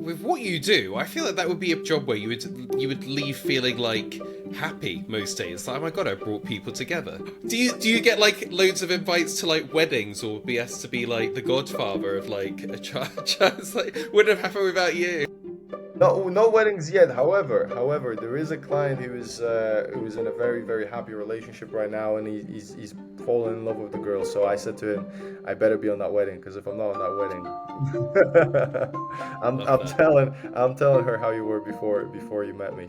with what you do, I feel like that would be a job where you would leave feeling like happy most days. Like, oh my god, I brought people together. Do you get like loads of invites to like weddings or be asked to be like the godfather of like a child? It's like wouldn't have happened without you. No, no weddings yet. However, there is a client who is in a very, very happy relationship right now, and he's fallen in love with the girl. So I said to him, I better be on that wedding, because if I'm not on that wedding, I'm Love I'm that. telling her how you were before you met me.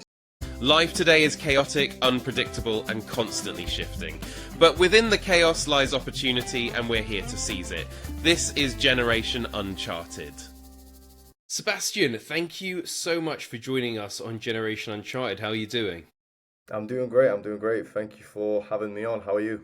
Life today is chaotic, unpredictable, and constantly shifting. But within the chaos lies opportunity, and we're here to seize it. This is Generation Uncharted. Sebastian, thank you so much for joining us on Generation Uncharted. How are you doing? I'm doing great. I'm doing great. Thank you for having me on. How are you?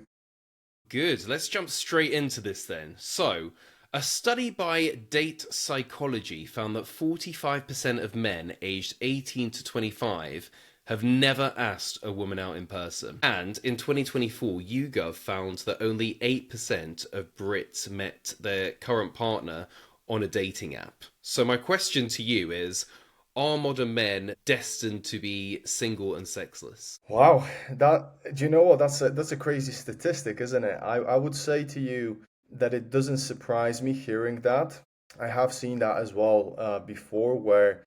Good. Let's jump straight into this then. So, a study by Date Psychology found that 45% of men aged 18 to 25 have never asked a woman out in person. And in 2024, YouGov found that only 8% of Brits met their current partner on a dating app. So, my question to you is, are modern men destined to be single and sexless? Wow, that do you know what? That's a crazy statistic, isn't it? I would say to you that it doesn't surprise me hearing that. I have seen that as well before, where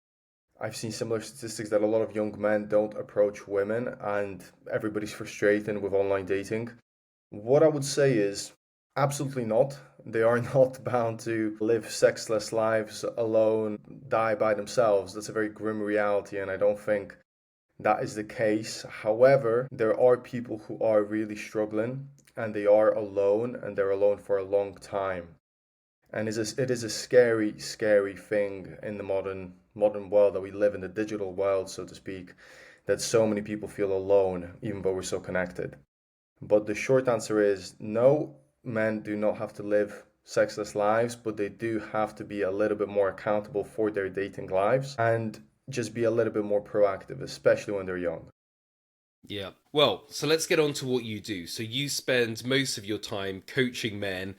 I've seen similar statistics that a lot of young men don't approach women, and everybody's frustrated with online dating. What I would say is absolutely not. They are not bound to live sexless lives alone, die by themselves. That's a very grim reality, and I don't think that is the case. However, there are people who are really struggling, and they are alone, and they're alone for a long time. And it is a scary, scary thing in the modern world that we live in, the digital world, so to speak, that so many people feel alone, even though we're so connected. But the short answer is no, men do not have to live sexless lives, but they do have to be a little bit more accountable for their dating lives and just be a little bit more proactive, especially when they're young. Yeah. Well, so let's get on to what you do. So you spend most of your time coaching men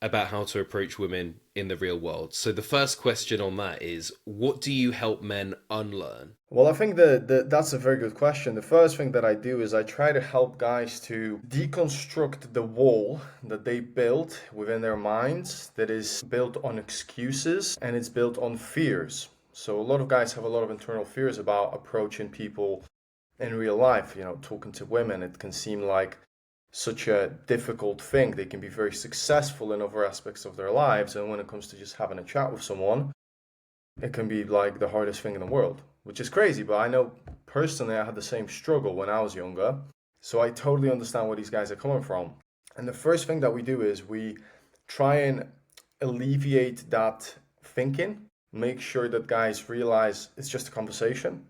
about how to approach women in the real world. So the first question on that is, what do you help men unlearn? Well, I think that's a very good question. The first thing that I do is I try to help guys to deconstruct the wall that they built within their minds that is built on excuses and it's built on fears. So a lot of guys have a lot of internal fears about approaching people in real life. Talking to women, it can seem like such a difficult thing. They can be very successful in other aspects of their lives, and when it comes to just having a chat with someone, it can be like the hardest thing in the world, which is crazy. But I know personally I had the same struggle when I was younger. So I totally understand where these guys are coming from. And the first thing that we do is we try and alleviate that thinking, make sure that guys realize it's just a conversation.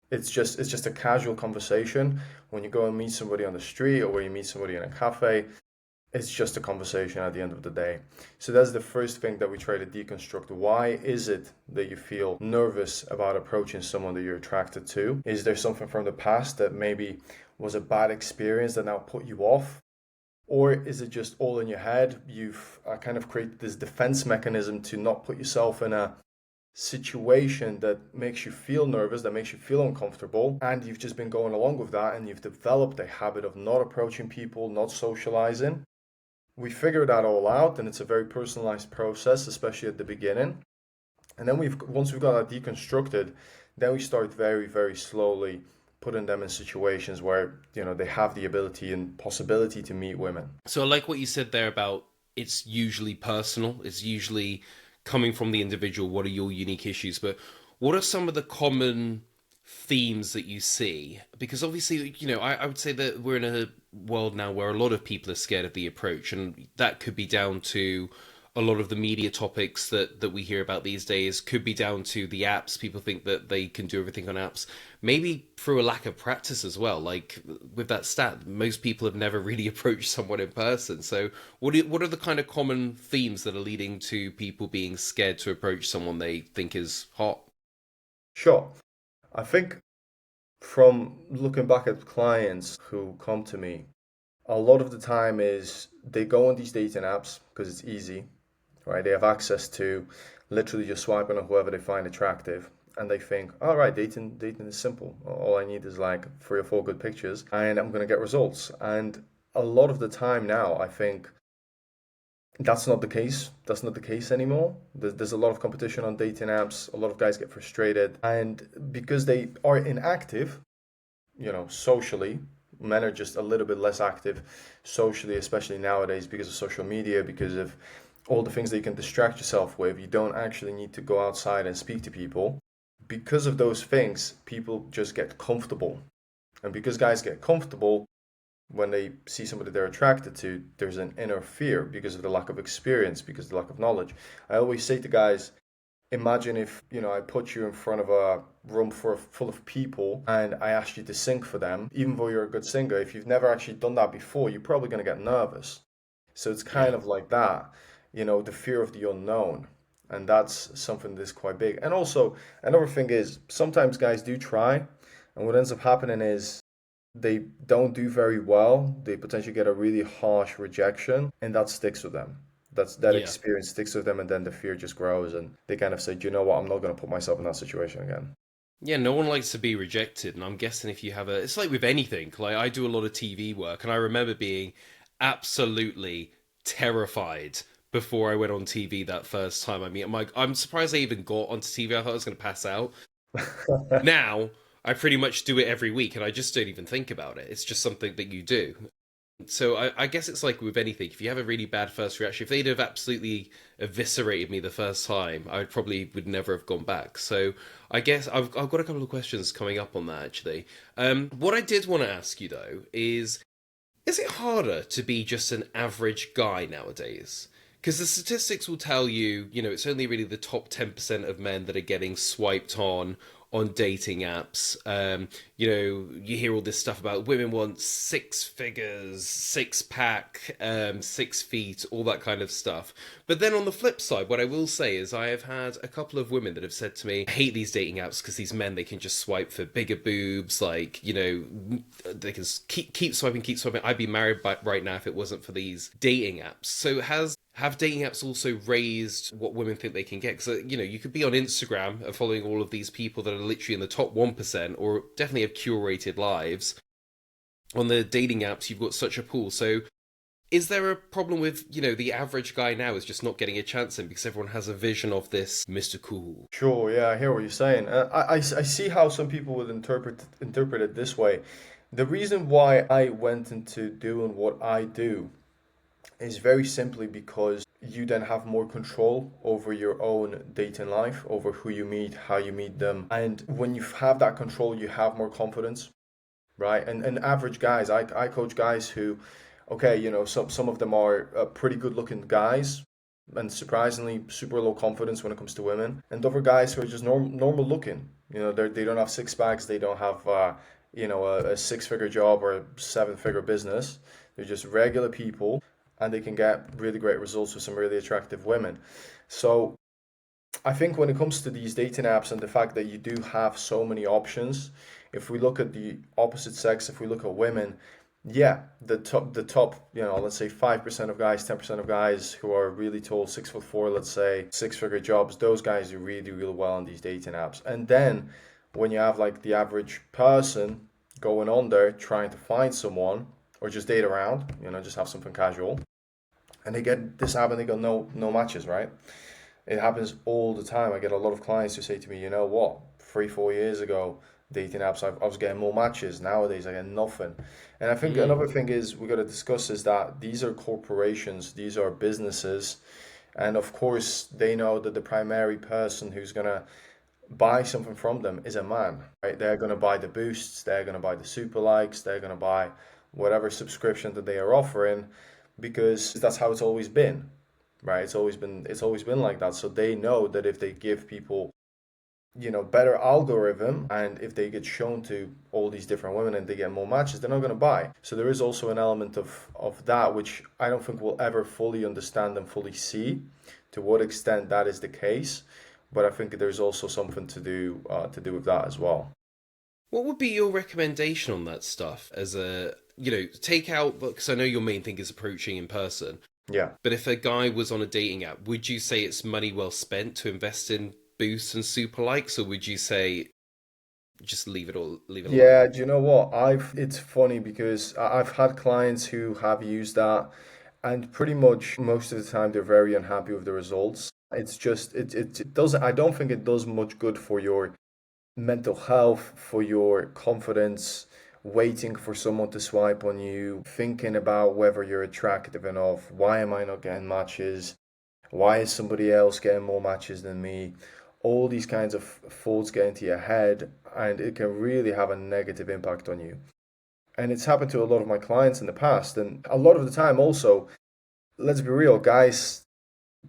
It's just a casual conversation. When you go and meet somebody on the street or when you meet somebody in a cafe, it's just a conversation at the end of the day. So that's the first thing that we try to deconstruct. Why is it that you feel nervous about approaching someone that you're attracted to? Is there something from the past that maybe was a bad experience that now put you off? Or is it just all in your head? You've kind of created this defense mechanism to not put yourself in a situation that makes you feel nervous, that makes you feel uncomfortable, and you've just been going along with that, and you've developed a habit of not approaching people, not socializing. We figure that all out, and it's a very personalized process, especially at the beginning. And then once we've got that deconstructed, then we start very, very slowly putting them in situations where they have the ability and possibility to meet women. So I like what you said there about it's usually personal, it's usually coming from the individual, what are your unique issues, but what are some of the common themes that you see? Because obviously, I would say that we're in a world now where a lot of people are scared of the approach, and that could be down to a lot of the media topics that we hear about these days, could be down to the apps. People think that they can do everything on apps, maybe through a lack of practice as well. Like with that stat, most people have never really approached someone in person. So what are the kind of common themes that are leading to people being scared to approach someone they think is hot? Sure. I think from looking back at clients who come to me, a lot of the time is they go on these dating apps because it's easy, right? They have access to literally just swiping on whoever they find attractive. And they think, all right, dating is simple. All I need is like 3 or 4 good pictures, and I'm gonna get results. And a lot of the time now, I think that's not the case. That's not the case anymore. There's a lot of competition on dating apps. A lot of guys get frustrated, and because they are inactive, socially, men are just a little bit less active socially, especially nowadays because of social media, because of all the things that you can distract yourself with. You don't actually need to go outside and speak to people. Because of those things, people just get comfortable. And because guys get comfortable, when they see somebody they're attracted to, there's an inner fear because of the lack of experience, because of the lack of knowledge. I always say to guys, imagine if, I put you in front of a room full of people and I asked you to sing for them. Even though you're a good singer, if you've never actually done that before, you're probably going to get nervous. So it's kind Yeah. of like that, the fear of the unknown. And that's something that's quite big. And also, another thing is sometimes guys do try, and what ends up happening is they don't do very well. They potentially get a really harsh rejection, and that sticks with them. That Yeah. experience sticks with them, and then the fear just grows, and they kind of say, "Do you know what? I'm not going to put myself in that situation again." Yeah, no one likes to be rejected, and I'm guessing if you have it's like with anything. Like I do a lot of TV work, and I remember being absolutely terrified before I went on TV that first time. I mean, I'm surprised I even got onto TV. I thought I was going to pass out. Now I pretty much do it every week, and I just don't even think about it. It's just something that you do. So I guess it's like with anything. If you have a really bad first reaction, if they'd have absolutely eviscerated me the first time, I probably would never have gone back. So I guess I've got a couple of questions coming up on that actually. What I did want to ask you though is it harder to be just an average guy nowadays? Because the statistics will tell you, it's only really the top 10% of men that are getting swiped on dating apps. You hear all this stuff about women want 6 figures, 6 pack, 6 feet, all that kind of stuff. But then on the flip side, what I will say is I have had a couple of women that have said to me, I hate these dating apps because these men, they can just swipe for bigger boobs, like, they can keep swiping, keep swiping. I'd be married right now if it wasn't for these dating apps. So have dating apps also raised what women think they can get? Because, you could be on Instagram and following all of these people that are literally in the top 1% or definitely have curated lives. On the dating apps, you've got such a pool. So is there a problem with, the average guy now is just not getting a chance in because everyone has a vision of this Mr. Cool? Sure, yeah, I hear what you're saying. I see how some people would interpret it this way. The reason why I went into doing what I do is very simply because you then have more control over your own dating life, over who you meet, how you meet them. And when you have that control, you have more confidence, right? And average guys, I coach guys who, okay, some of them are pretty good looking guys, and surprisingly super low confidence when it comes to women, and other guys who are just normal looking. They don't have six packs, they don't have a 6 figure job or a 7 figure business. They're just regular people, and they can get really great results with some really attractive women. So I think when it comes to these dating apps and the fact that you do have so many options, if we look at the opposite sex, if we look at women, yeah, the top, let's say 5% of guys, 10% of guys who are really tall, 6'4", let's say 6 figure jobs, those guys do really, really well on these dating apps. And then when you have like the average person going on there trying to find someone or just date around, just have something casual, and they get this app and they got no matches, right? It happens all the time. I get a lot of clients who say to me, you know what, 3 4 years ago, dating apps, I was getting more matches. Nowadays I get nothing. And I think Mm. another thing is we got to discuss is that these are corporations, these are businesses, and of course they know that the primary person who's gonna buy something from them is a man, right? They're gonna buy the boosts, they're gonna buy the super likes, they're gonna buy whatever subscription that they are offering, because that's how it's always been, right? It's always been like that. So they know that if they give people, better algorithm, and if they get shown to all these different women and they get more matches, they're not going to buy. So there is also an element of that, which I don't think we'll ever fully understand and fully see to what extent that is the case. But I think there's also something to do with that as well. What would be your recommendation on that stuff as a, take out, because I know your main thing is approaching in person. Yeah. But if a guy was on a dating app, would you say it's money well spent to invest in boosts and super likes, or would you say just leave it alone? Yeah, do you know what? It's funny because I've had clients who have used that, and pretty much most of the time they're very unhappy with the results. It's just it doesn't, I don't think it does much good for your mental health, for your confidence, waiting for someone to swipe on you, thinking about whether you're attractive enough, why am I not getting matches? Why is somebody else getting more matches than me? All these kinds of thoughts get into your head, and it can really have a negative impact on you. And it's happened to a lot of my clients in the past. And a lot of the time, also, let's be real, guys'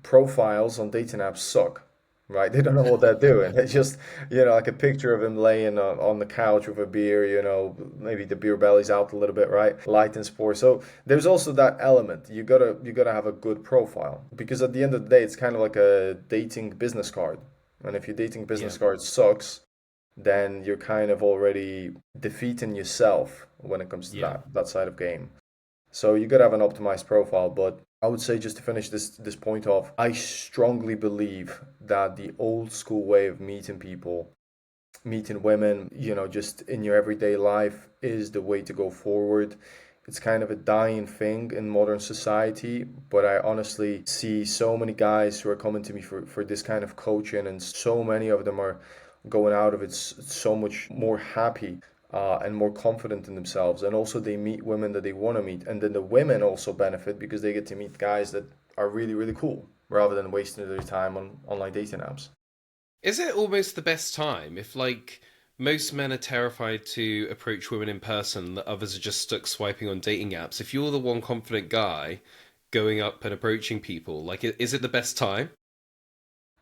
profiles on dating apps suck, right? They don't know what they're doing. It's just, like a picture of him laying on the couch with a beer, maybe the beer belly's out a little bit, right? Light and sport. So there's also that element. You gotta have a good profile because at the end of the day, it's kind of like a dating business card. And if your dating Yeah. business card sucks, then you're kind of already defeating yourself when it comes to Yeah. that side of game. So you gotta have an optimized profile, but I would say just to finish this point off, I strongly believe that the old school way of meeting people, meeting women, just in your everyday life is the way to go forward. It's kind of a dying thing in modern society, but I honestly see so many guys who are coming to me for this kind of coaching, and so many of them are going out of it so much more happy and more confident in themselves. And also, they meet women that they want to meet. And then the women also benefit because they get to meet guys that are really, really cool rather than wasting their time on online dating apps. Is it almost the best time if, like, most men are terrified to approach women in person, that others are just stuck swiping on dating apps? If you're the one confident guy going up and approaching people, like, is it the best time?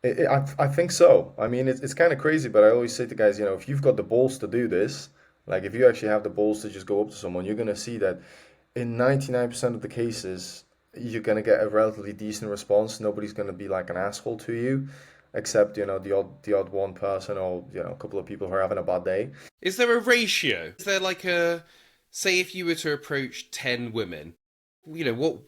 I think so. I mean, it's kind of crazy, but I always say to guys, if you've got the balls to do this, like if you actually have the balls to just go up to someone, you're going to see that in 99% of the cases, you're going to get a relatively decent response. Nobody's going to be like an asshole to you, except, the odd one person or, a couple of people who are having a bad day. Is there a ratio? Is there like a, say, if you were to approach 10 women, what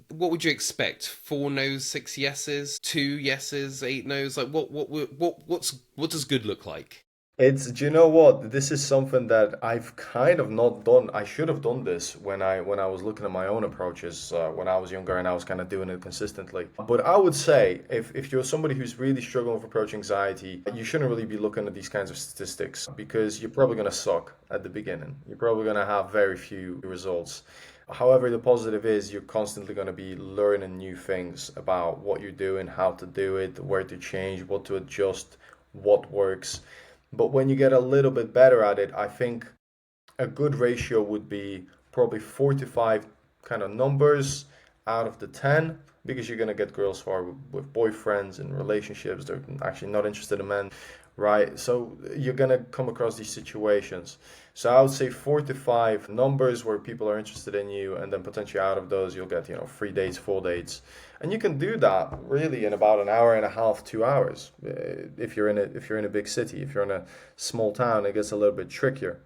would you expect? Four no's, six yeses, two yeses, eight no's? Like what does good look like? Do you know what? This is something that I've kind of not done. I should have done this when I was looking at my own approaches when I was younger and I was kind of doing it consistently. But I would say if you're somebody who's really struggling with approach anxiety, you shouldn't really be looking at these kinds of statistics because you're probably going to suck at the beginning. You're probably going to have very few results. However, the positive is you're constantly going to be learning new things about what you're doing, how to do it, where to change, what to adjust, what works. But when you get a little bit better at it, I think a good ratio would be probably 4 to 5 kind of numbers out of the 10 because you're going to get girls who are with boyfriends and relationships. They're actually not interested in men, right? So you're going to come across these situations. So I would say 4 to 5 numbers where people are interested in you, and then potentially out of those, you'll get, 3 dates, 4 dates. And you can do that really in about an hour and a half, 2 hours. If you're in a big city. If you're in a small town, it gets a little bit trickier.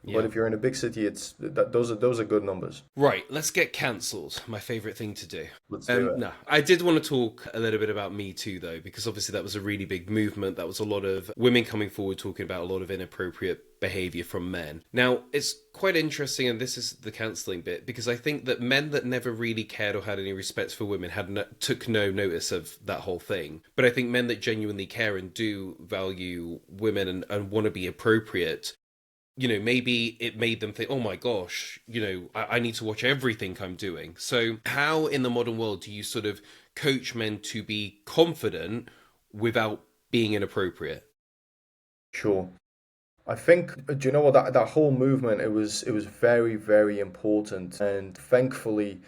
But Yeah. if you're in a big city, those are good numbers. Right, let's get cancelled. My favorite thing to do. Let's do it. No, I did want to talk a little bit about Me Too, though, because obviously that was a really big movement. That was a lot of women coming forward talking about a lot of inappropriate behavior from men. Now, it's quite interesting, and this is the cancelling bit, because I think that men that never really cared or had any respect for women took no notice of that whole thing. But I think men that genuinely care and do value women and want to be appropriate, maybe it made them think, oh my gosh, I need to watch everything I'm doing. So, how in the modern world do you sort of coach men to be confident without being inappropriate? Sure. I think, do you know what, that whole movement, it was very, very important. And thankfully,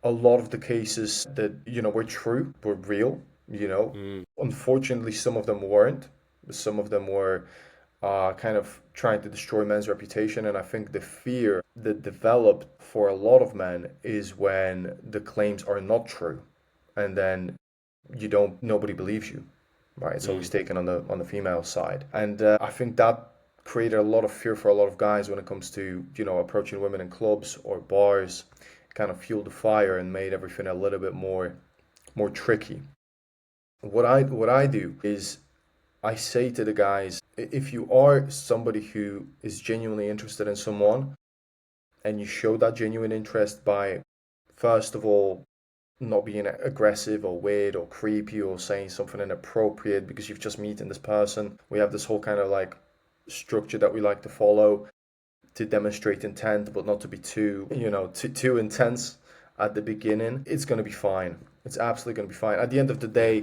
a lot of the cases that, were true, were real, you know. Mm, Unfortunately, some of them weren't. Some of them were kind of trying to destroy men's reputation. And I think the fear that developed for a lot of men is when the claims are not true, and then nobody believes you, right? It's always mm. taken on the female side, and I think that created a lot of fear for a lot of guys when it comes to approaching women in clubs or bars, kind of fueled the fire and made everything a little bit more tricky. What I do is I say to the guys, if you are somebody who is genuinely interested in someone and you show that genuine interest by, first of all, not being aggressive or weird or creepy or saying something inappropriate because you've just meeting this person. We have this whole kind of like structure that we like to follow to demonstrate intent, but not to be too intense at the beginning. It's going to be fine. It's absolutely going to be fine. At the end of the Yeah. day,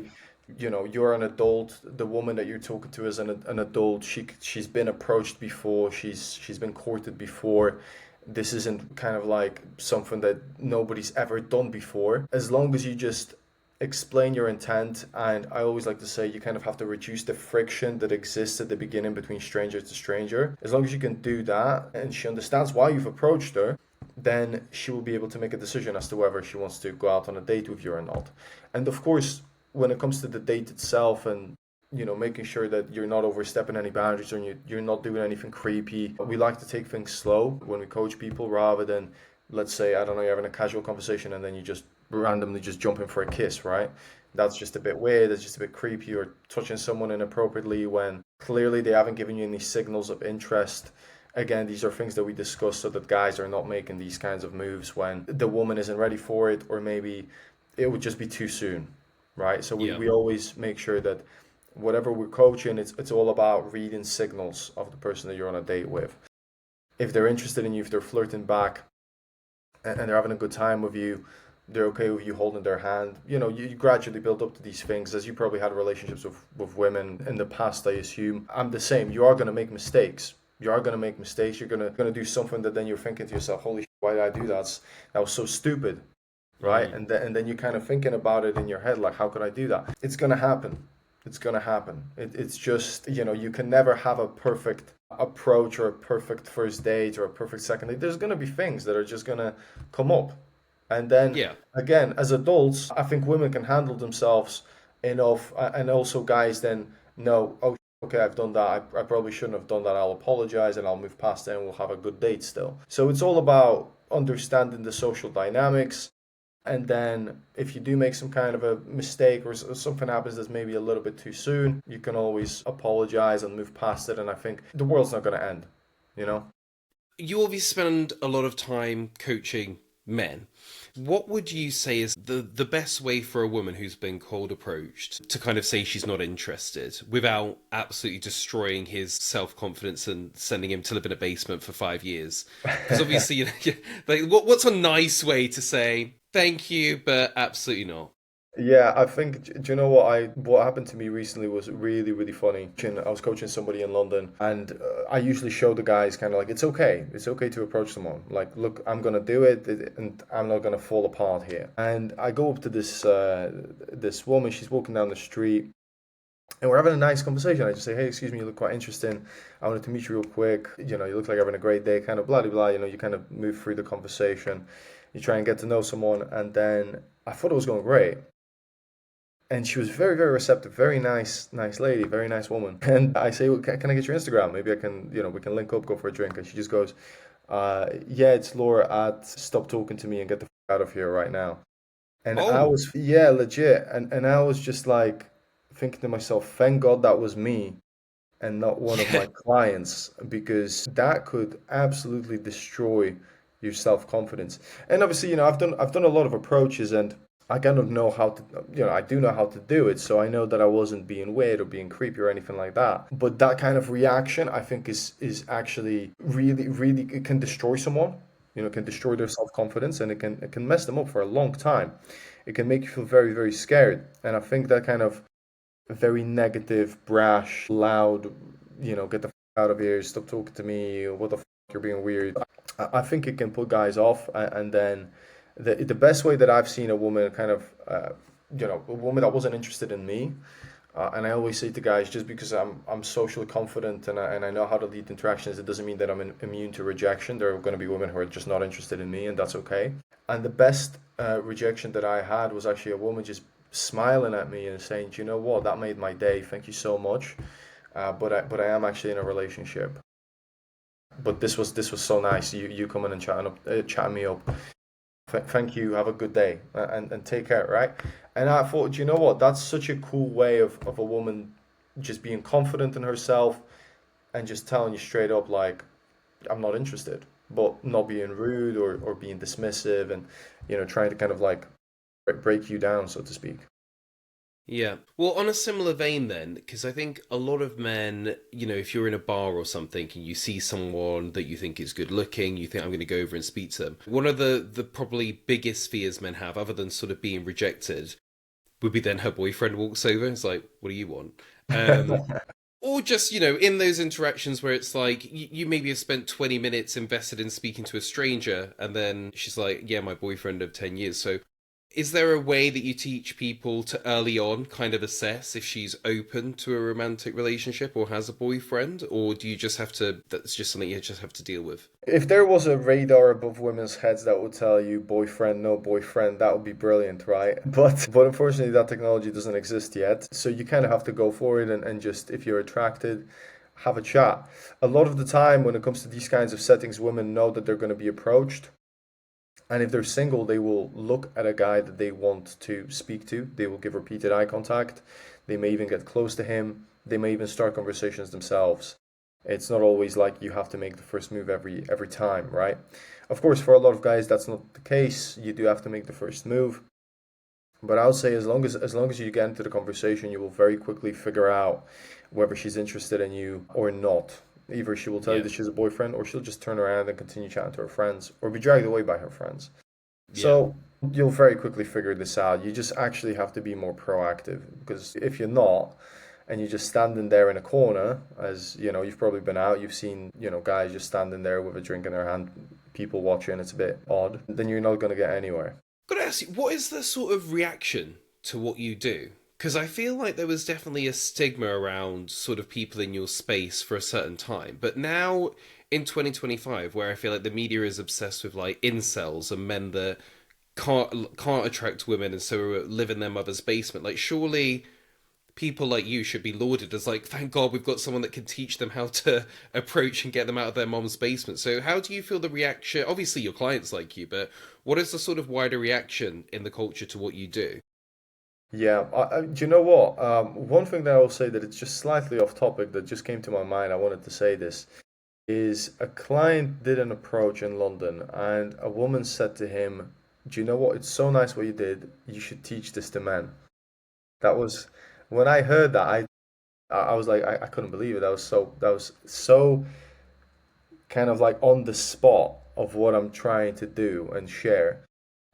you're an adult. The woman that you're talking to is an adult. She's been approached before. She's been courted before. This isn't kind of like something that nobody's ever done before. As long as you just explain your intent, and I always like to say you kind of have to reduce the friction that exists at the beginning between stranger to stranger. As long as you can do that and she understands why you've approached her, then she will be able to make a decision as to whether she wants to go out on a date with you or not. And of course, when it comes to the date itself and making sure that you're not overstepping any boundaries or you're not doing anything creepy. We like to take things slow when we coach people rather than, let's say, I don't know, you're having a casual conversation and then you just randomly just jump in for a kiss, right? That's just a bit weird, that's just a bit creepy, or touching someone inappropriately when clearly they haven't given you any signals of interest. Again, these are things that we discuss so that guys are not making these kinds of moves when the woman isn't ready for it, or maybe it would just be too soon, right? So we, Yeah. we always make sure that whatever we're coaching, it's all about reading signals of the person that you're on a date with. If they're interested in you, if they're flirting back and they're having a good time with you, they're okay with you holding their hand. You gradually build up to these things. As you probably had relationships with women in the past, I assume. I'm the same. You are going to make mistakes. You are going to make mistakes. You're going to do something that then you're thinking to yourself, holy shit, why did I do that? That was so stupid, right? Mm. And then you're kind of thinking about it in your head, like, how could I do that? It's going to happen. It's going to happen. It's just, you can never have a perfect approach or a perfect first date or a perfect second date. There's going to be things that are just going to come up. And then Yeah. again, as adults, I think women can handle themselves enough, and also guys then know, oh, okay, I've done that. I probably shouldn't have done that. I'll apologize and I'll move past it and we'll have a good date still. So it's all about understanding the social dynamics. And then if you do make some kind of a mistake or something happens that's maybe a little bit too soon, you can always apologize and move past it. And I think the world's not going to end, you know? You obviously spend a lot of time coaching men. What would you say is the best way for a woman who's been cold approached to kind of say she's not interested without absolutely destroying his self-confidence and sending him to live in a basement for 5 years? Because obviously, like, what's a nice way to say thank you, but absolutely not? Yeah, I think, do you know what happened to me recently was really, really funny. I was coaching somebody in London, and I usually show the guys kind of like, it's okay to approach someone. Like, look, I'm gonna do it, and I'm not gonna fall apart here. And I go up to this woman, she's walking down the street, and we're having a nice conversation. I just say, hey, excuse me, you look quite interesting. I wanted to meet you real quick. You look like you're having a great day, kind of blah, blah, blah. You kind of move through the conversation. You try and get to know someone, and then I thought it was going great. And she was very, very receptive, very nice lady, very nice woman. And I say, well, can I get your Instagram? Maybe I can, we can link up, go for a drink. And she just goes, yeah, it's Laura at Stop Talking to Me and Get the out of here right now. And I Oh, was, yeah, legit. And I was just like thinking to myself, thank God that was me and not one of yeah. my clients, because that could absolutely destroy your self-confidence. And obviously, I've done a lot of approaches, and I kind of know how to, I do know how to do it. So I know that I wasn't being weird or being creepy or anything like that. But that kind of reaction, I think, is actually really, really, it can destroy someone. It can destroy their self-confidence, and it can mess them up for a long time. It can make you feel very, very scared. And I think that kind of very negative, brash, loud, get the out of here, stop talking to me, what the you're being weird. I think it can put guys off, and then the best way that I've seen a woman kind of, a woman that wasn't interested in me, and I always say to guys, just because I'm socially confident and I know how to lead interactions, it doesn't mean that I'm immune to rejection. There are going to be women who are just not interested in me, and that's okay. And the best rejection that I had was actually a woman just smiling at me and saying, "Do you know what? That made my day. Thank you so much. But I am actually in a relationship. But this was so nice. You coming and chatting me up." Thank you, have a good day, and take care, right? And I thought, you know what? That's such a cool way of a woman just being confident in herself and just telling you straight up, like, I'm not interested, but not being rude or being dismissive and, trying to kind of like break you down, so to speak. Yeah. Well, on a similar vein, then, because I think a lot of men, if you're in a bar or something and you see someone that you think is good looking, you think, I'm going to go over and speak to them. One of the probably biggest fears men have, other than sort of being rejected, would be then her boyfriend walks over and is like, what do you want? Um, or just, in those interactions where it's like, you maybe have spent 20 minutes invested in speaking to a stranger, and then she's like, yeah, my boyfriend of 10 years. So is there a way that you teach people to early on kind of assess if she's open to a romantic relationship or has a boyfriend? Or do you just have to, that's just something you just have to deal with? If there was a radar above women's heads that would tell you boyfriend, no boyfriend, that would be brilliant, right? But unfortunately that technology doesn't exist yet. So you kind of have to go for it and just if you're attracted, have a chat. A lot of the time when it comes to these kinds of settings, women know that they're going to be approached. And if they're single, they will look at a guy that they want to speak to. They will give repeated eye contact. They may even get close to him. They may even start conversations themselves. It's not always like you have to make the first move every time, right? Of course, for a lot of guys, that's not the case. You do have to make the first move. But I would say as long as you get into the conversation, you will very quickly figure out whether she's interested in you or not. Either she will tell you Yeah. that she's a boyfriend, or she'll just turn around and continue chatting to her friends, or be dragged away by her friends. Yeah. So you'll very quickly figure this out. You just actually have to be more proactive because if you're not, and you're just standing there in a corner, as you know, you've probably been out, you've seen, guys just standing there with a drink in their hand, people watching, it's a bit odd, then you're not going to get anywhere. Gotta ask you, what is the sort of reaction to what you do? Because I feel like there was definitely a stigma around sort of people in your space for a certain time. But now in 2025, where I feel like the media is obsessed with like incels and men that can't attract women and so live in their mother's basement, like surely people like you should be lauded as like, thank God we've got someone that can teach them how to approach and get them out of their mom's basement. So how do you feel the reaction? Obviously your clients like you, but what is the sort of wider reaction in the culture to what you do? Yeah, do you know what? One thing that I will say that it's just slightly off topic that just came to my mind, I wanted to say this, is a client did an approach in London and a woman said to him, do you know what? It's so nice what you did. You should teach this to men. That was when I heard that, I was like, I couldn't believe it. That was so kind of like on the spot of what I'm trying to do and share.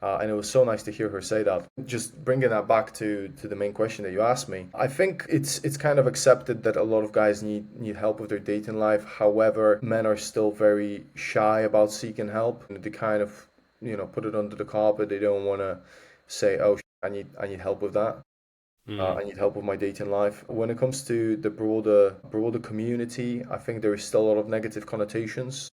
And it was so nice to hear her say that. Just bringing that back to the main question that you asked me, I think it's kind of accepted that a lot of guys need help with their dating life. However, men are still very shy about seeking help. They kind of put it under the carpet. They don't want to say, oh, I need help with that. Mm, I need help with my dating life. When it comes to the broader community, I think there is still a lot of negative connotations,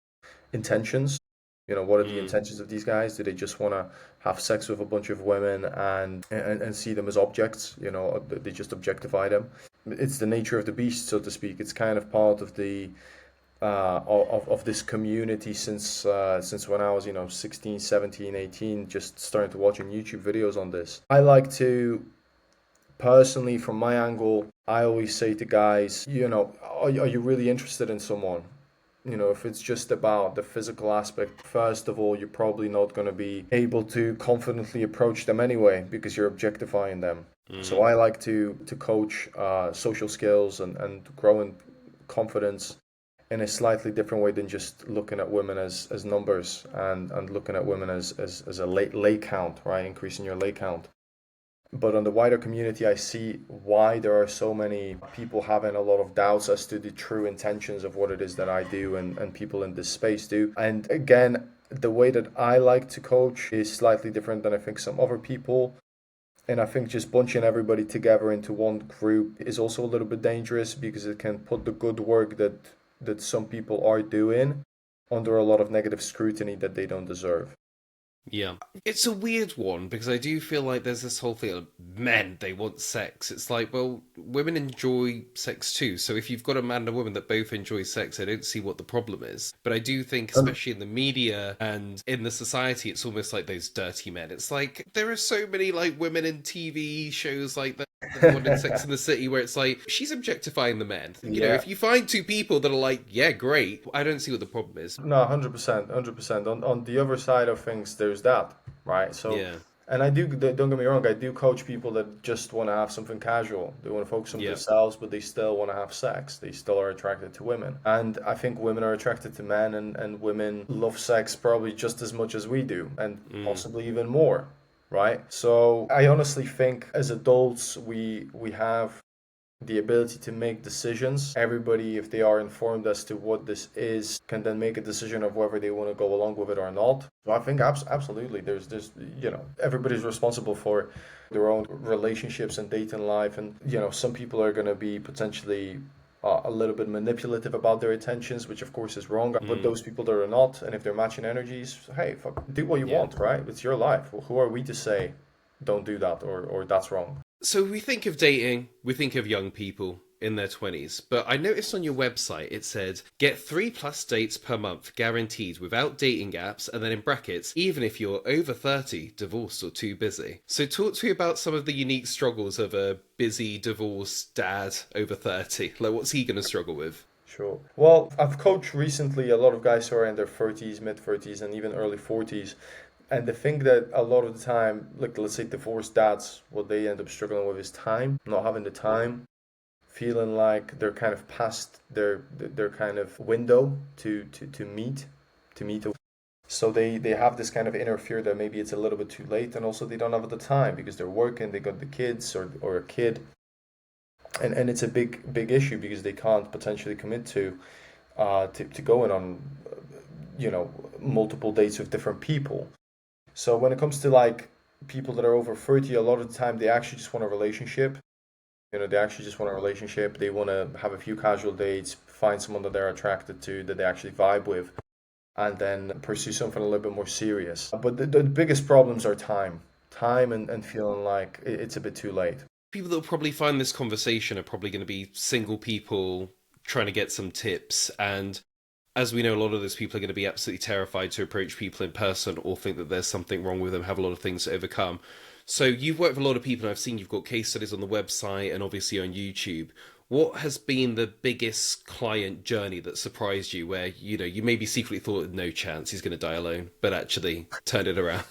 intentions. What are the mm, intentions of these guys? Do they just want to have sex with a bunch of women and see them as objects? They just objectify them. It's the nature of the beast, so to speak. It's kind of part of the of this community since when I was 16, 17, 18, just starting to watching YouTube videos on this. I like to personally, from my angle, I always say to guys, are you really interested in someone? If it's just about the physical aspect, first of all, you're probably not going to be able to confidently approach them anyway because you're objectifying them. So mm. I like to coach social skills and growing confidence in a slightly different way than just looking at women as numbers and looking at women as a lay count, right? Increasing your lay count. But on the wider community, I see why there are so many people having a lot of doubts as to the true intentions of what it is that I do and people in this space do. And again, the way that I like to coach is slightly different than I think some other people. And I think just bunching everybody together into one group is also a little bit dangerous because it can put the good work that some people are doing under a lot of negative scrutiny that they don't deserve. Yeah. It's a weird one because I do feel like there's this whole thing of men, they want sex. It's like, well, women enjoy sex too. So if you've got a man and a woman that both enjoy sex, I don't see what the problem is. But I do think, And especially in the media and in the society, it's almost like those dirty men. It's like there are so many like women in TV shows like that. The one in Sex in the City where it's like she's objectifying the men. You know, yeah, if you find two people that are like, yeah, great, I don't see what the problem is. no, 100%, 100%. On the other side of things, there's that, right? So, Yeah, and don't get me wrong, I do coach people that just want to have something casual. They want to focus on yeah. themselves, but they still want to have sex. They still are attracted to women. And I think women are attracted to men, and women love sex probably just as much as we do, and Mm, possibly even more, right? So I honestly think as adults, we have the ability to make decisions. Everybody, if they are informed as to what this is, can then make a decision of whether they want to go along with it or not. So I think absolutely, there's everybody's responsible for their own relationships and dating life, and some people are going to be potentially a little bit manipulative about their intentions, which of course is wrong. But mm, those people that are not, and if they're matching energies, hey, fuck, do what you yeah. want, right? It's your life. Well, who are we to say don't do that or that's wrong? So we think of dating, we think of young people in their 20s, but I noticed on your website it said get 3+ dates per month guaranteed without dating apps, and then in brackets, even if you're over 30, divorced, or too busy. So talk to me about some of the unique struggles of a busy divorced dad over 30. Like, what's he going to struggle with? Sure. Well, I've coached recently a lot of guys who are in their 30s, mid 30s, and even early 40s. And the thing that a lot of the time, like let's say divorced dads, what they end up struggling with is time, not having the time, feeling like they're kind of past their kind of window to meet. So they have this kind of inner fear that maybe it's a little bit too late, and also they don't have the time because they're working, they got the kids or a kid, and it's a big issue because they can't potentially commit to going on multiple dates with different people. So when it comes to like people that are over 30, a lot of the time they actually just want a relationship. They actually just want a relationship. They want to have a few casual dates, find someone that they're attracted to, that they actually vibe with, and then pursue something a little bit more serious. But the biggest problems are time and feeling like it's a bit too late. People that will probably find this conversation are probably going to be single people trying to get some tips, and as we know, a lot of those people are going to be absolutely terrified to approach people in person or think that there's something wrong with them, have a lot of things to overcome. So you've worked with a lot of people, and I've seen you've got case studies on the website and obviously on YouTube. What has been the biggest client journey that surprised you, where you maybe secretly thought no chance he's going to die alone, but actually turned it around?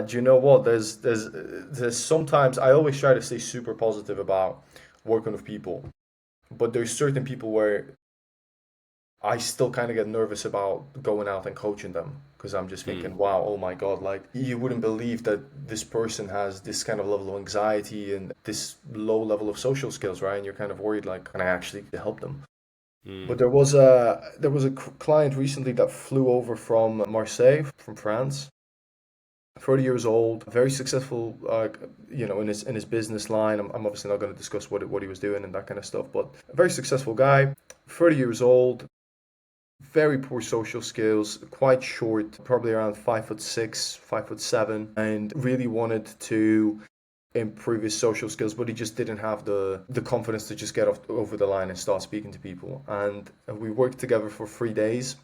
Do you know what? There's sometimes I always try to stay super positive about working with people, but there's certain people where I still kind of get nervous about going out and coaching them because I'm just Mm, thinking, wow, oh my God, like you wouldn't believe that this person has this kind of level of anxiety and this low level of social skills, right? And you're kind of worried, like, can I actually help them? But mm. there was a client recently that flew over from Marseille, from France, 30 years old, very successful, in his business line. I'm obviously not going to discuss what he was doing and that kind of stuff, but a very successful guy, 30 years old, very poor social skills, quite short, probably around 5'6", 5'7", and really wanted to improve his social skills, but he just didn't have the confidence to just get over the line and start speaking to people. And we worked together for 3 days.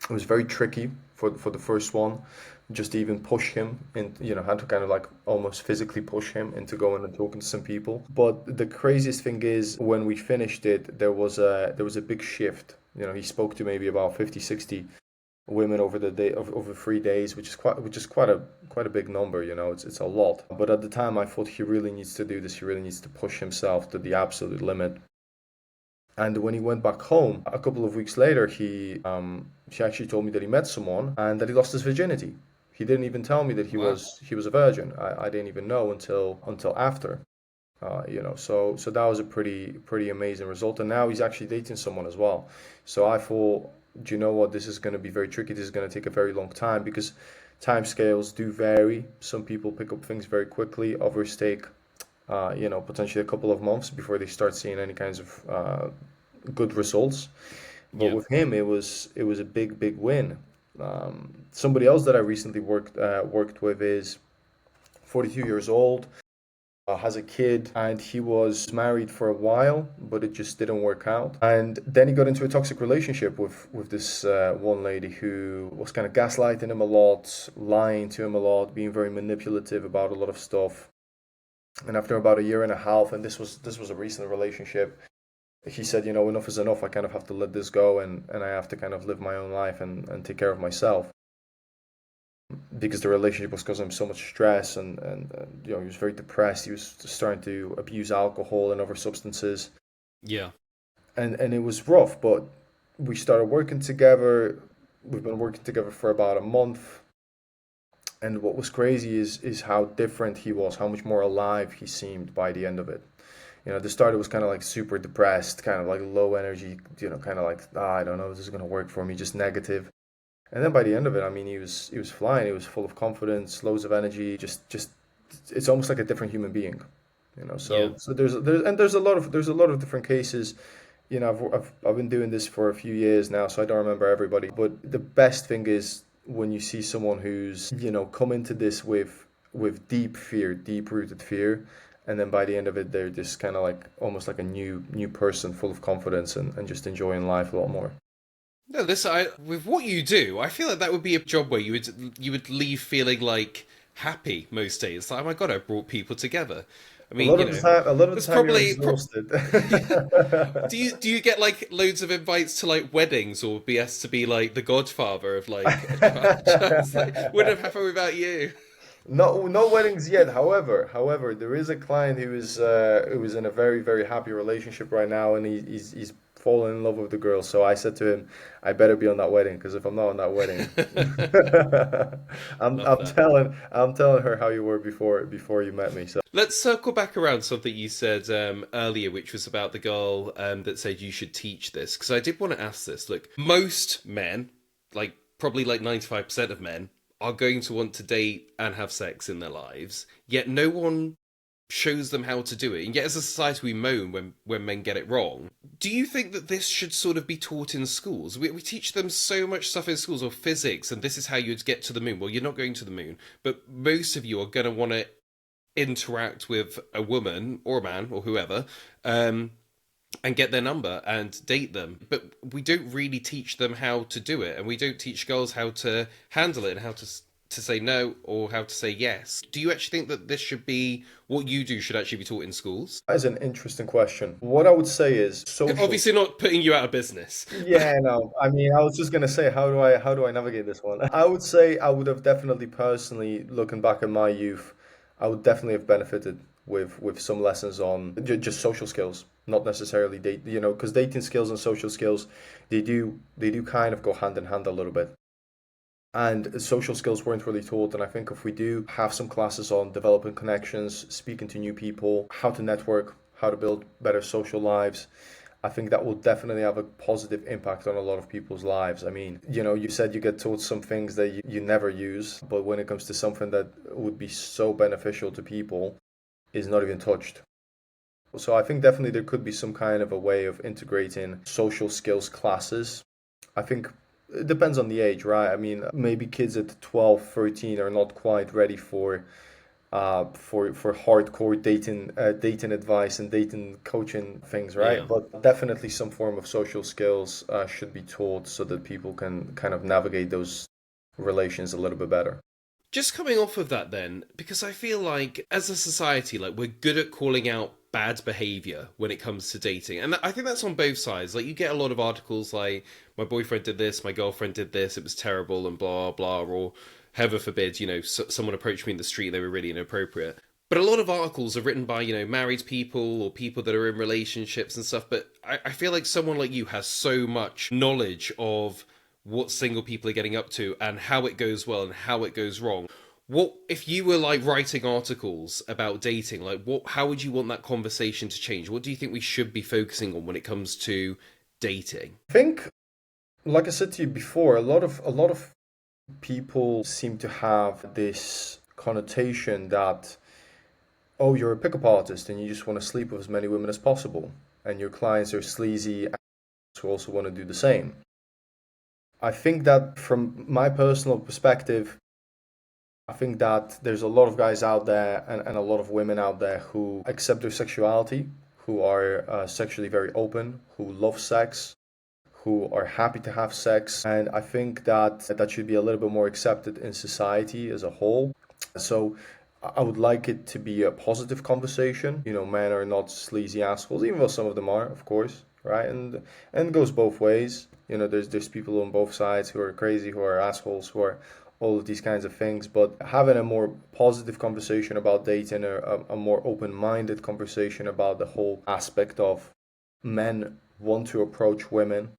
It was very tricky for the first one, just to even push him, and had to kind of like almost physically push him into going and talking to some people. But the craziest thing is when we finished it, there was a big shift. He spoke to maybe about 50, 60 women over the day over 3 days, which is quite a big number. It's a lot. But at the time, I thought he really needs to do this. He really needs to push himself to the absolute limit. And when he went back home, a couple of weeks later, he actually told me that he met someone and that he lost his virginity. He didn't even tell me that he Wow. was he was a virgin. I didn't even know until after. So that was a pretty amazing result. And now he's actually dating someone as well. So I thought, do you know what? This is going to be very tricky. This is going to take a very long time because time scales do vary. Some people pick up things very quickly. Others take potentially a couple of months before they start seeing any kinds of good results. But Yeah. with him, it was a big win. Somebody else that I recently worked with is 42 years old, has a kid, and he was married for a while, but it just didn't work out. And then he got into a toxic relationship with this one lady who was kind of gaslighting him a lot, lying to him a lot, being very manipulative about a lot of stuff. And after about a year and a half, and this was a recent relationship, he said, enough is enough. I kind of have to let this go, and I have to kind of live my own life and take care of myself, because the relationship was causing him so much stress, and he was very depressed. He was starting to abuse alcohol and other substances, Yeah. and it was rough. But we started working together. We've been working together for about a month, and what was crazy is how different he was, how much more alive he seemed by the end of it. At the start it was kind of like super depressed, kind of like low energy, kind of like, I don't know if this is gonna work for me, just negative. And then by the end of it, I mean, he was flying. He was full of confidence, loads of energy. Just it's almost like a different human being, Yeah. So there's a lot of different cases. I've been doing this for a few years now, so I don't remember everybody. But the best thing is when you see someone who's come into this with deep fear, deep rooted fear, and then by the end of it, they're just kind of like almost like a new person, full of confidence and just enjoying life a lot more. No, this I with what you do, I feel like that would be a job where you would leave feeling like happy most days. Like, oh my god, I brought people together. I A mean, lot of the time, a lot of the there's time you're probably exhausted. do you get like loads of invites to like weddings or be asked to be like the godfather of like a child? It's like wouldn't have happened without you. No weddings yet. However, there is a client who is in a very very happy relationship right now, and he's fallen in love with the girl. So I said to him, I better be on that wedding, because if I'm not on that wedding, I'm Love I'm that. telling her how you were before you met me. So Let's circle back around something you said earlier, which was about the girl that said you should teach this. Because I did want to ask this. Look, most men, like probably like 95% of men, are going to want to date and have sex in their lives, yet no one shows them how to do it. And yet, as a society, we moan when men get it wrong. Do you think that this should sort of be taught in schools? We teach them so much stuff in schools, or physics, and this is how you'd get to the moon. Well, you're not going to the moon, but most of you are going to want to interact with a woman or a man or whoever, um, and get their number and date them. But we don't really teach them how to do it, and we don't teach girls how to handle it and how to say no or how to say yes. Do you actually think that this should be what you do should actually be taught in schools? that is an interesting question. What I would say is social. Obviously, not putting you out of business. Yeah, no. I mean, I was just gonna say, how do I navigate this one? I would say I would have definitely personally, looking back at my youth, I would definitely have benefited with some lessons on just social skills, not necessarily date, because dating skills and social skills, they do kind of go hand in hand a little bit. And social skills weren't really taught, and I think if we do have some classes on developing connections, speaking to new people, how to network, how to build better social lives, I think that will definitely have a positive impact on a lot of people's lives. I mean, you said you get taught some things that you never use, but when it comes to something that would be so beneficial to people, is not even touched. So I think definitely there could be some kind of a way of integrating social skills classes. I think it depends on the age, right? I mean, maybe kids at 12, 13 are not quite ready for hardcore dating advice and dating coaching things, right? Yeah. But definitely some form of social skills should be taught so that people can kind of navigate those relations a little bit better. Just coming off of that then, because I feel like as a society, like we're good at calling out bad behavior when it comes to dating. And I think that's on both sides. Like you get a lot of articles like my boyfriend did this, my girlfriend did this, it was terrible and blah blah, or heaven forbid, someone approached me in the street, they were really inappropriate. But a lot of articles are written by, married people or people that are in relationships and stuff. But I feel like someone like you has so much knowledge of what single people are getting up to and how it goes well and how it goes wrong. What if you were like writing articles about dating, like how would you want that conversation to change? What do you think we should be focusing on when it comes to dating? I think, like I said to you before, a lot of people seem to have this connotation that, oh, you're a pickup artist and you just want to sleep with as many women as possible, and your clients are sleazy and who also want to do the same. I think that from my personal perspective, I think that there's a lot of guys out there and a lot of women out there who accept their sexuality, who are sexually very open, who love sex, who are happy to have sex. And I think that that should be a little bit more accepted in society as a whole. So I would like it to be a positive conversation. You know, men are not sleazy assholes, even though some of them are, of course, right? And it goes both ways. You know, there's people on both sides who are crazy, who are assholes, who are all of these kinds of things. But having a more positive conversation about dating, a more open-minded conversation about the whole aspect of men want to approach women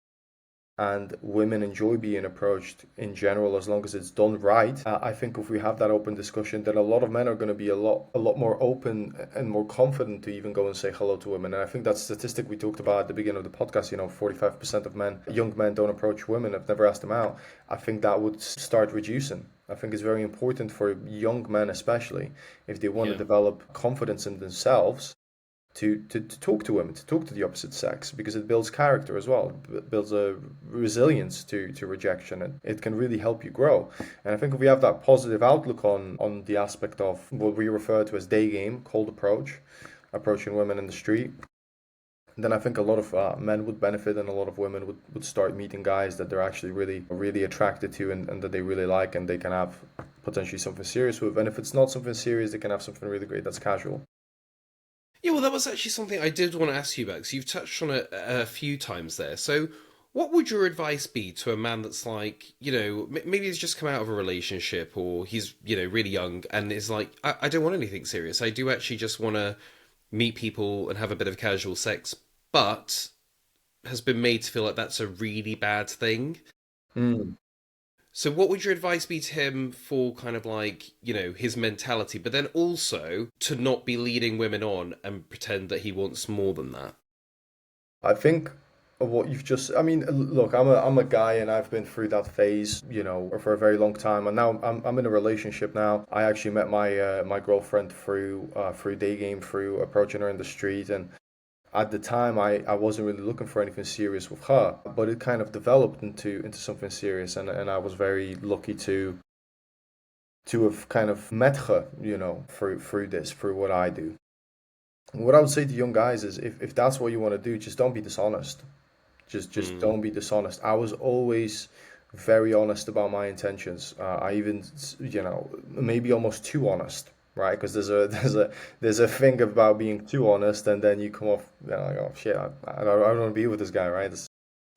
and women enjoy being approached in general as long as it's done right. I think if we have that open discussion, then a lot of men are going to be a lot more open and more confident to even go and say hello to women. And I think that statistic we talked about at the beginning of the podcast, 45% of men, young men, don't approach women, have never asked them out. I think that would start reducing. I think it's very important for young men, especially if they want to Yeah. develop confidence in themselves, to talk to women, to talk to the opposite sex, because it builds character as well. It builds a resilience to rejection, and it can really help you grow. And I think if we have that positive outlook on the aspect of what we refer to as day game, cold approach, approaching women in the street, then I think a lot of men would benefit, and a lot of women would start meeting guys that they're actually really, really attracted to, and that they really like, and they can have potentially something serious with. And if it's not something serious, they can have something really great that's casual. Yeah, well, that was actually something I did want to ask you about because you've touched on it a few times there. So, what would your advice be to a man that's like, maybe he's just come out of a relationship or he's, really young and is like, I don't want anything serious. I do actually just want to meet people and have a bit of casual sex, but has been made to feel like that's a really bad thing. Mm. So, what would your advice be to him for kind of like, his mentality, but then also to not be leading women on and pretend that he wants more than that? I think what you've just, I mean, look, I'm a guy and I've been through that phase, for a very long time. And now I'm in a relationship now. I actually met my girlfriend through day game, through approaching her in the street. And at the time, I wasn't really looking for anything serious with her, but it kind of developed into something serious. And I was very lucky to have kind of met her, through what I do. What I would say to young guys is if that's what you want to do, just don't be dishonest. Just Mm. don't be dishonest. I was always very honest about my intentions. I even, maybe almost too honest, right? Because there's a thing about being too honest, and then you come off, like, oh shit, I don't want to be with this guy, right?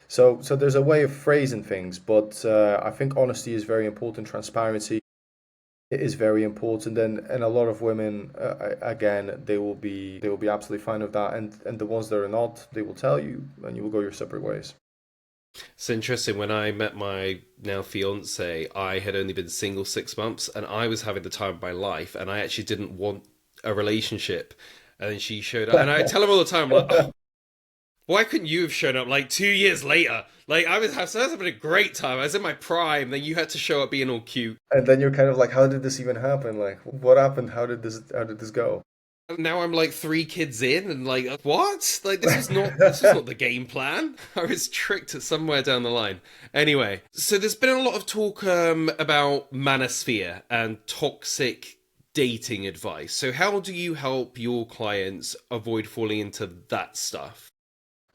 So there's a way of phrasing things, but I think honesty is very important. Transparency is very important, and a lot of women, again, they will be absolutely fine with that, and the ones that are not, they will tell you, and you will go your separate ways. It's interesting. When I met my now fiance, I had only been single 6 months and I was having the time of my life and I actually didn't want a relationship. And then she showed up, and I tell her all the time, like, oh, why couldn't you have shown up like 2 years later? Like, I was having a great time. I was in my prime. Then you had to show up being all cute. And then you're kind of like, how did this even happen? Like, what happened? How did this go? Now I'm like 3 kids in, and like, what? Like, this was not the game plan. I was tricked somewhere down the line. Anyway, so there's been a lot of talk about manosphere and toxic dating advice. So how do you help your clients avoid falling into that stuff?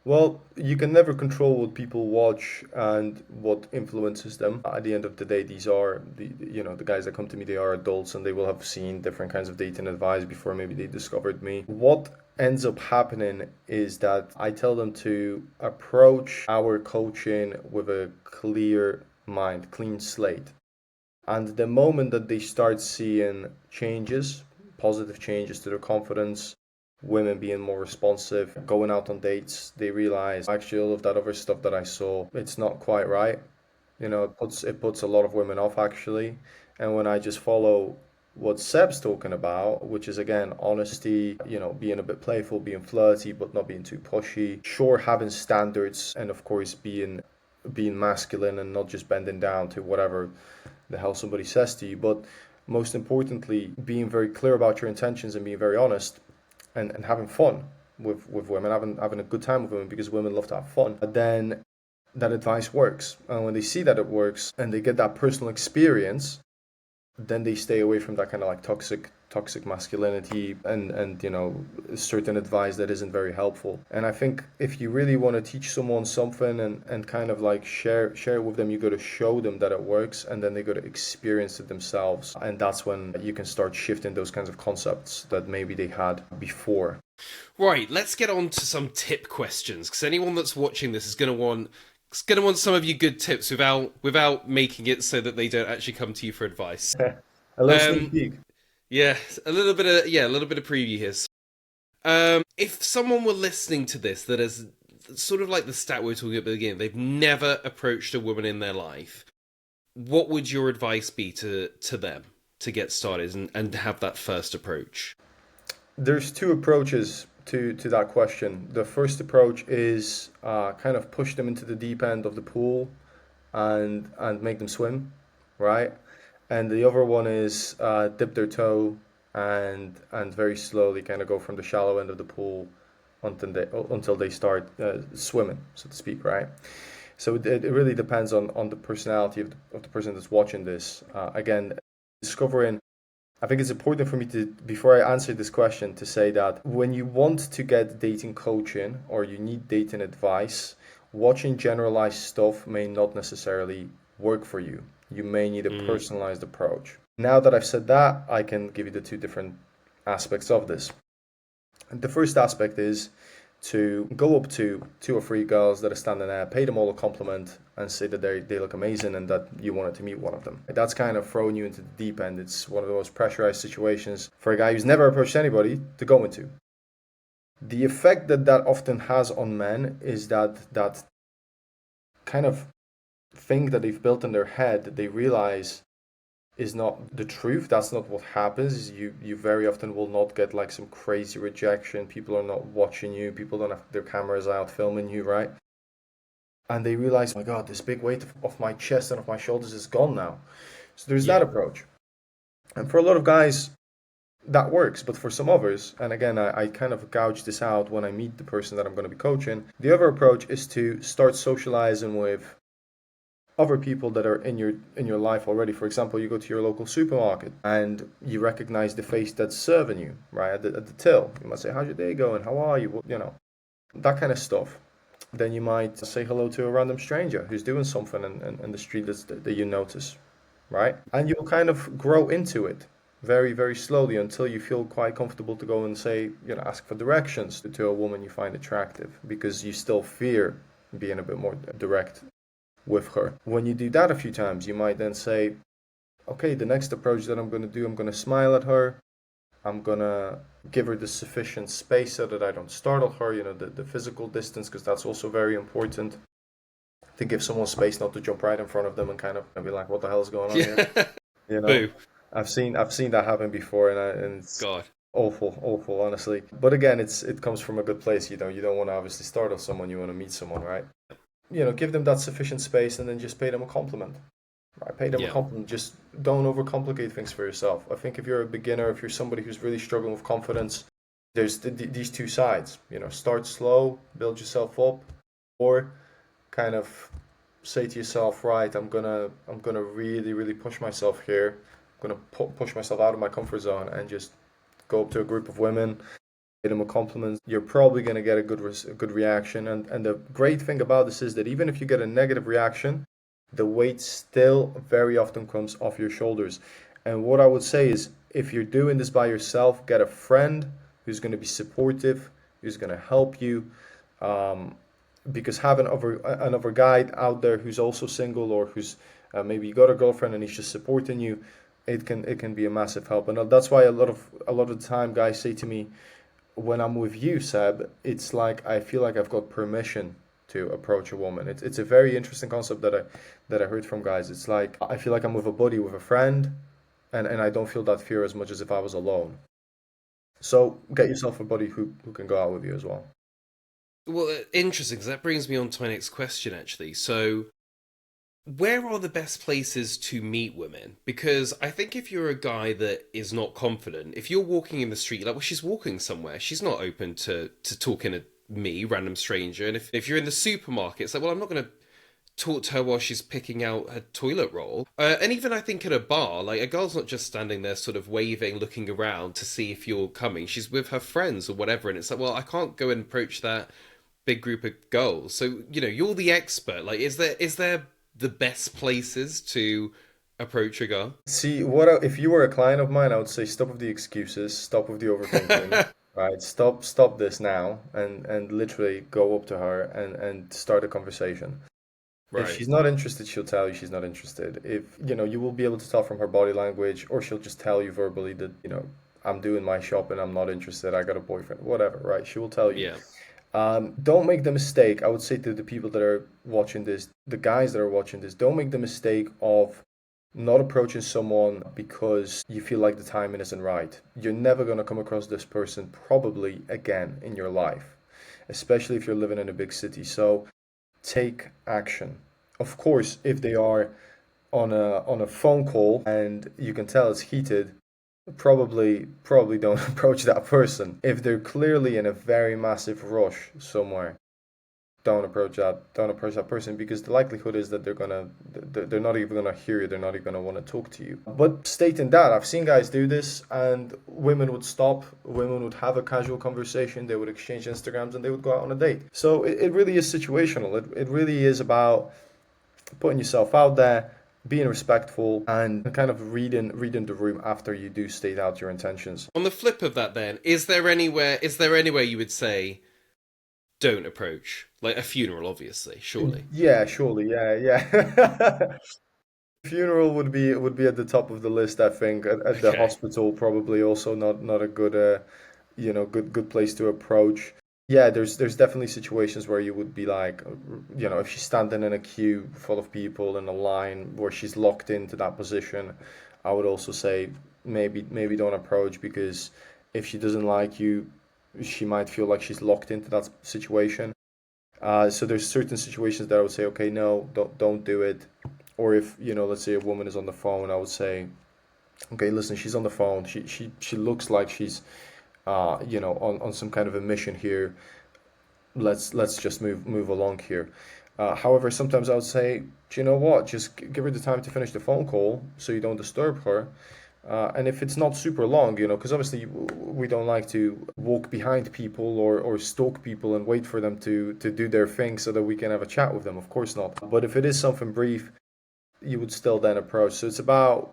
Well, you can never control what people watch and what influences them. At the end of the day, these are the guys that come to me, they are adults and they will have seen different kinds of dating advice before maybe they discovered me. What ends up happening is that I tell them to approach our coaching with a clear mind, clean slate. And the moment that they start seeing changes, positive changes to their confidence, women being more responsive, going out on dates, they realize actually all of that other stuff that I saw, it's not quite right. It puts a lot of women off actually. And when I just follow what Seb's talking about, which is again honesty, being a bit playful, being flirty, but not being too pushy. Sure, having standards, and of course being masculine and not just bending down to whatever the hell somebody says to you. But most importantly, being very clear about your intentions and being very honest, and having fun with women, having a good time with women, because women love to have fun. Then that advice works. And when they see that it works and they get that personal experience, then they stay away from that kind of like toxic masculinity and certain advice that isn't very helpful. And I think if you really want to teach someone something and kind of like share it with them, you got to show them that it works, and then they got to experience it themselves, and that's when you can start shifting those kinds of concepts that maybe they had before. Right, let's get on to some tip questions, because anyone that's watching this is going to want some of your good tips without making it so that they don't actually come to you for advice. A little sneak Um, peek. yeah, a little bit of preview here. If someone were listening to this that is sort of like the stat we were talking about at the beginning, they've never approached a woman in their life, what would your advice be to them to get started and have that first approach? There's two approaches to that question. The first approach is kind of push them into the deep end of the pool and make them swim, right? And the other one is dip their toe and very slowly kind of go from the shallow end of the pool until they start swimming, so to speak, right? So it really depends on the personality of the person that's watching this. Again, discovering. I think it's important for me to, before I answer this question, to say that when you want to get dating coaching or you need dating advice, watching generalized stuff may not necessarily work for you. You may need a personalized approach. Now that I've said that, I can give you the two different aspects of this. The first aspect is to go up to two or three girls that are standing there, pay them all a compliment, and say that they look amazing and that you wanted to meet one of them. That's kind of throwing you into the deep end. It's one of the most pressurized situations for a guy who's never approached anybody to go into. The effect that often has on men is that kind of thing that they've built in their head that they realize is not the truth. That's not what happens. You very often will not get like some crazy rejection. People are not watching you. People don't have their cameras out filming you, right? And they realize, oh my God, this big weight off my chest and off my shoulders is gone now. So there's that approach. And for a lot of guys, that works. But for some others, and again, I kind of gouge this out when I meet the person that I'm going to be coaching. The other approach is to start socializing with other people that are in your life already. For example, you go to your local supermarket and you recognize the face that's serving you, right, at the till. You might say, how's your day going? How are you? That kind of stuff. Then you might say hello to a random stranger who's doing something in the street that you notice, right? And you'll kind of grow into it very, very slowly until you feel quite comfortable to go and say, ask for directions to a woman you find attractive, because you still fear being a bit more direct with her. When you do that a few times, you might then say, okay, the next approach that I'm going to do, I'm going to smile at her. I'm going to give her the sufficient space so that I don't startle her, the physical distance, because that's also very important, to give someone space, not to jump right in front of them and kind of be like, what the hell is going on here? Boo. I've seen that happen before, and it's God. awful, honestly. But again, it comes from a good place. You don't want to obviously startle someone. You want to meet someone, right? Give them that sufficient space and then just pay them a compliment. Right? Pay them a compliment. Just don't overcomplicate things for yourself. I think if you're a beginner, if you're somebody who's really struggling with confidence, there's these two sides. Start slow, build yourself up, or kind of say to yourself, right, I'm gonna really, really push myself here. I'm gonna push myself out of my comfort zone and just go up to a group of women, pay them a compliment. You're probably going to get a good reaction. And the great thing about this is that even if you get a negative reaction, the weight still very often comes off your shoulders. And what I would say is, if you're doing this by yourself, get a friend who's going to be supportive, who's going to help you. Because having another guy out there who's also single, or who's maybe you got a girlfriend and he's just supporting you, it can be a massive help. And that's why a lot of the time guys say to me, when I'm with you, Seb, it's like I feel like I've got permission to approach a woman. It's a very interesting concept that I heard from guys. It's like I feel like I'm with a buddy, with a friend, and I don't feel that fear as much as if I was alone. So get yourself a buddy who can go out with you as well. Well, interesting, because that brings me on to my next question, actually. So, where are the best places to meet women? Because I think if you're a guy that is not confident, if you're walking in the street, like, well, she's walking somewhere, she's not open to talking to me, random stranger. And if you're in the supermarket, it's like, well, I'm not going to talk to her while she's picking out her toilet roll. And even I think at a bar, like a girl's not just standing there sort of waving, looking around to see if you're coming. She's with her friends or whatever. And it's like, well, I can't go and approach that big group of girls. So, you're the expert. Like, is there the best places to approach a girl? See, if you were a client of mine, I would say stop with the excuses, stop with the overthinking, right? Stop this now, and literally go up to her and start a conversation. If Right. she's not interested, she'll tell you she's not interested. If, you will be able to tell from her body language, or she'll just tell you verbally that, I'm doing my shopping, I'm not interested, I got a boyfriend, whatever, right? She will tell you. Yeah. Don't make the mistake, I would say to the people that are watching this, the guys that are watching this, don't make the mistake of not approaching someone because you feel like the timing isn't right. You're never going to come across this person probably again in your life, especially if you're living in a big city. So take action. Of course, if they are on a phone call and you can tell it's heated, probably don't approach that person. If they're clearly in a very massive rush somewhere, don't approach that person, because the likelihood is that they're not even gonna hear you, they're not even gonna want to talk to you. But stating that, I've seen guys do this, and women would have a casual conversation, they would exchange Instagrams, and they would go out on a date. So it really is situational. It really is about putting yourself out there, being respectful, and kind of reading the room after you do state out your intentions. On the flip of that, then, is there anywhere you would say don't approach? Like a funeral, obviously, surely. Yeah, surely, yeah. Funeral would be at the top of the list, I think. At the Okay. hospital, probably also not a good good place to approach. Yeah, there's definitely situations where you would be like, if she's standing in a queue full of people in a line where she's locked into that position, I would also say maybe don't approach, because if she doesn't like you, she might feel like she's locked into that situation. So there's certain situations that I would say, okay, no, don't do it. Or if, let's say a woman is on the phone, I would say, okay, listen, she's on the phone. She looks like she's on some kind of a mission here. Let's just move along here. However, sometimes I would say, do you know what? Just give her the time to finish the phone call so you don't disturb her. And if it's not super long, because obviously we don't like to walk behind people or stalk people and wait for them to do their thing so that we can have a chat with them. Of course not. But if it is something brief, you would still then approach. So it's about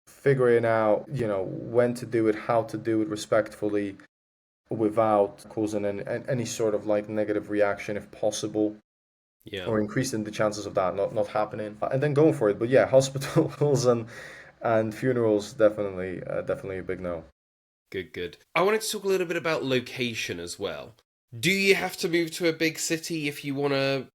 figuring out, when to do it, how to do it respectfully without causing any sort of like negative reaction if possible, Yeah. or increasing the chances of that not happening, and then going for it. But yeah, hospitals and funerals, definitely a big no. Good, good. I wanted to talk a little bit about location as well. Do you have to move to a big city if you want to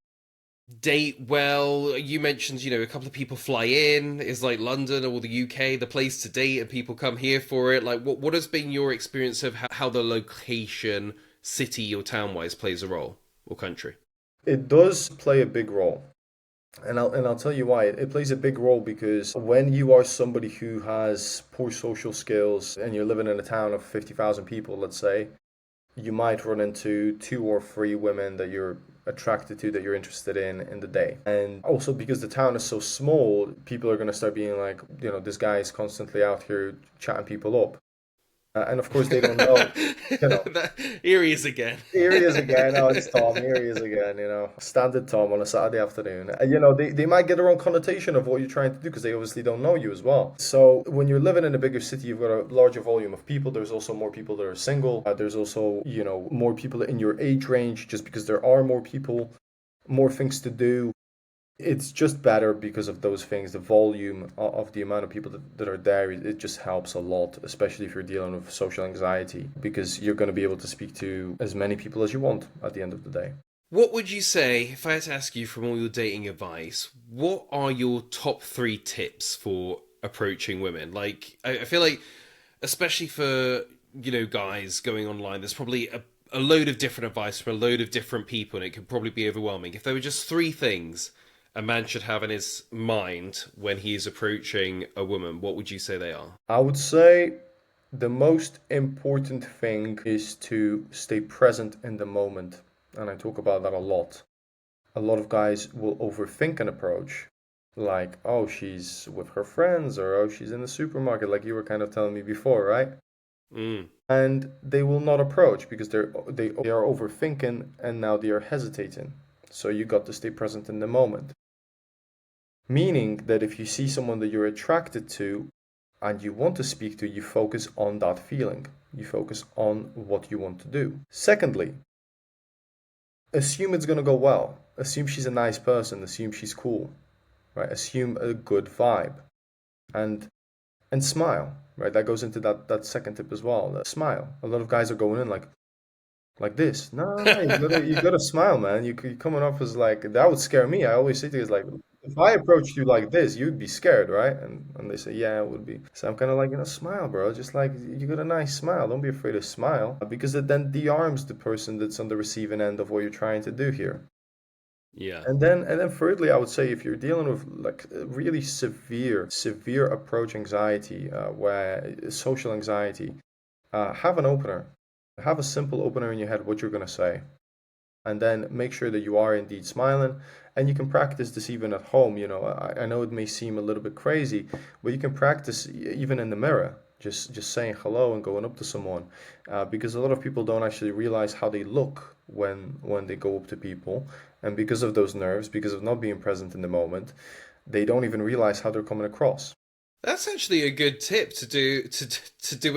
date well? You mentioned, a couple of people fly in. Is like London or the UK the place to date and people come here for it? Like, what has been your experience of how the location, city or town wise, plays a role, or country? It does play a big role. And I'll tell you why. It plays a big role because when you are somebody who has poor social skills and you're living in a town of 50,000 people, let's say, you might run into two or three women that you're attracted to, that you're interested in the day. And also because the town is so small, people are going to start being like, this guy is constantly out here chatting people up. And of course, they don't know, you know, Here he is again. here he is again. Oh, it's Tom. Here he is again. Standard Tom on a Saturday afternoon. They might get the wrong connotation of what you're trying to do because they obviously don't know you as well. So when you're living in a bigger city, you've got a larger volume of people. There's also more people that are single. There's also, more people in your age range, just because there are more people, more things to do. It's just better because of those things. The volume of the amount of people that are there, it just helps a lot, especially if you're dealing with social anxiety, because you're going to be able to speak to as many people as you want at the end of the day. What would you say, if I had to ask you from all your dating advice, what are your top three tips for approaching women? Like, I feel like, especially for, guys going online, there's probably a load of different advice from a load of different people, and it could probably be overwhelming. If there were just three things a man should have in his mind when he is approaching a woman, what would you say they are? I would say the most important thing is to stay present in the moment. And I talk about that a lot. a lot of guys will overthink an approach. Like, oh, she's with her friends, or oh, she's in the supermarket, like you were kind of telling me before, right? Mm. And they will not approach because they are overthinking and now they are hesitating. So you got to stay present in the moment. Meaning that if you see someone that you're attracted to and you want to speak to, you focus on that feeling. You focus on what you want to do. Secondly, assume it's going to go well. Assume she's a nice person. Assume she's cool, right? Assume a good vibe. And smile, right? That goes into that second tip as well. Smile. A lot of guys are going in like this. No, you gotta smile, man. You're coming off as like that would scare me. I always say to guys like, if I approached you like this, you'd be scared, right? And they say, yeah, it would be. So I'm kind of like, smile, bro. Just like you got a nice smile. Don't be afraid to smile because it then de-arms the person that's on the receiving end of what you're trying to do here. Yeah. And then thirdly, I would say if you're dealing with like really severe approach anxiety, where social anxiety, have an opener. Have a simple opener in your head what you're going to say. And then make sure that you are indeed smiling. And you can practice this even at home. I know it may seem a little bit crazy, but you can practice even in the mirror. Just saying hello and going up to someone, because a lot of people don't actually realize how they look when they go up to people, and because of those nerves, because of not being present in the moment, they don't even realize how they're coming across. That's actually a good tip to do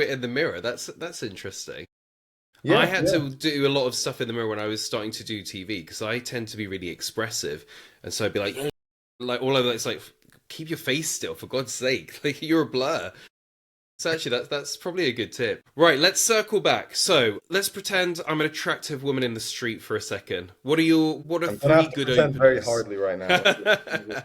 it in the mirror. That's interesting. I Yeah, had yeah. to do a lot of stuff in the mirror when I was starting to do TV because I tend to be really expressive, and so I'd be like all of that. It's like keep your face still for God's sake, like you're a blur. So actually, that's probably a good tip. Right, let's circle back. So let's pretend I'm an attractive woman in the street for a second. What are I'm gonna have three to good pretend very openers? hardly right now.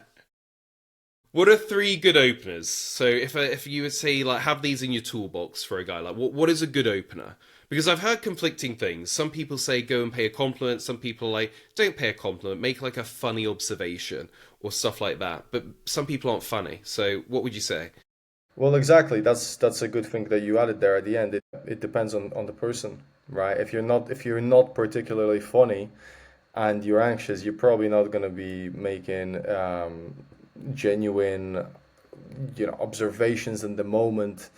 What are three good openers? So if you would say like have these in your toolbox for a guy, like what is a good opener? Because I've heard conflicting things. Some people say go and pay a compliment. Some people are like don't pay a compliment, make like a funny observation or stuff like that. But some people aren't funny. So what would you say? Well, exactly. That's a good thing that you added there at the end. It depends on the person, right? If you're not particularly funny and you're anxious, you're probably not going to be making genuine, observations in the moment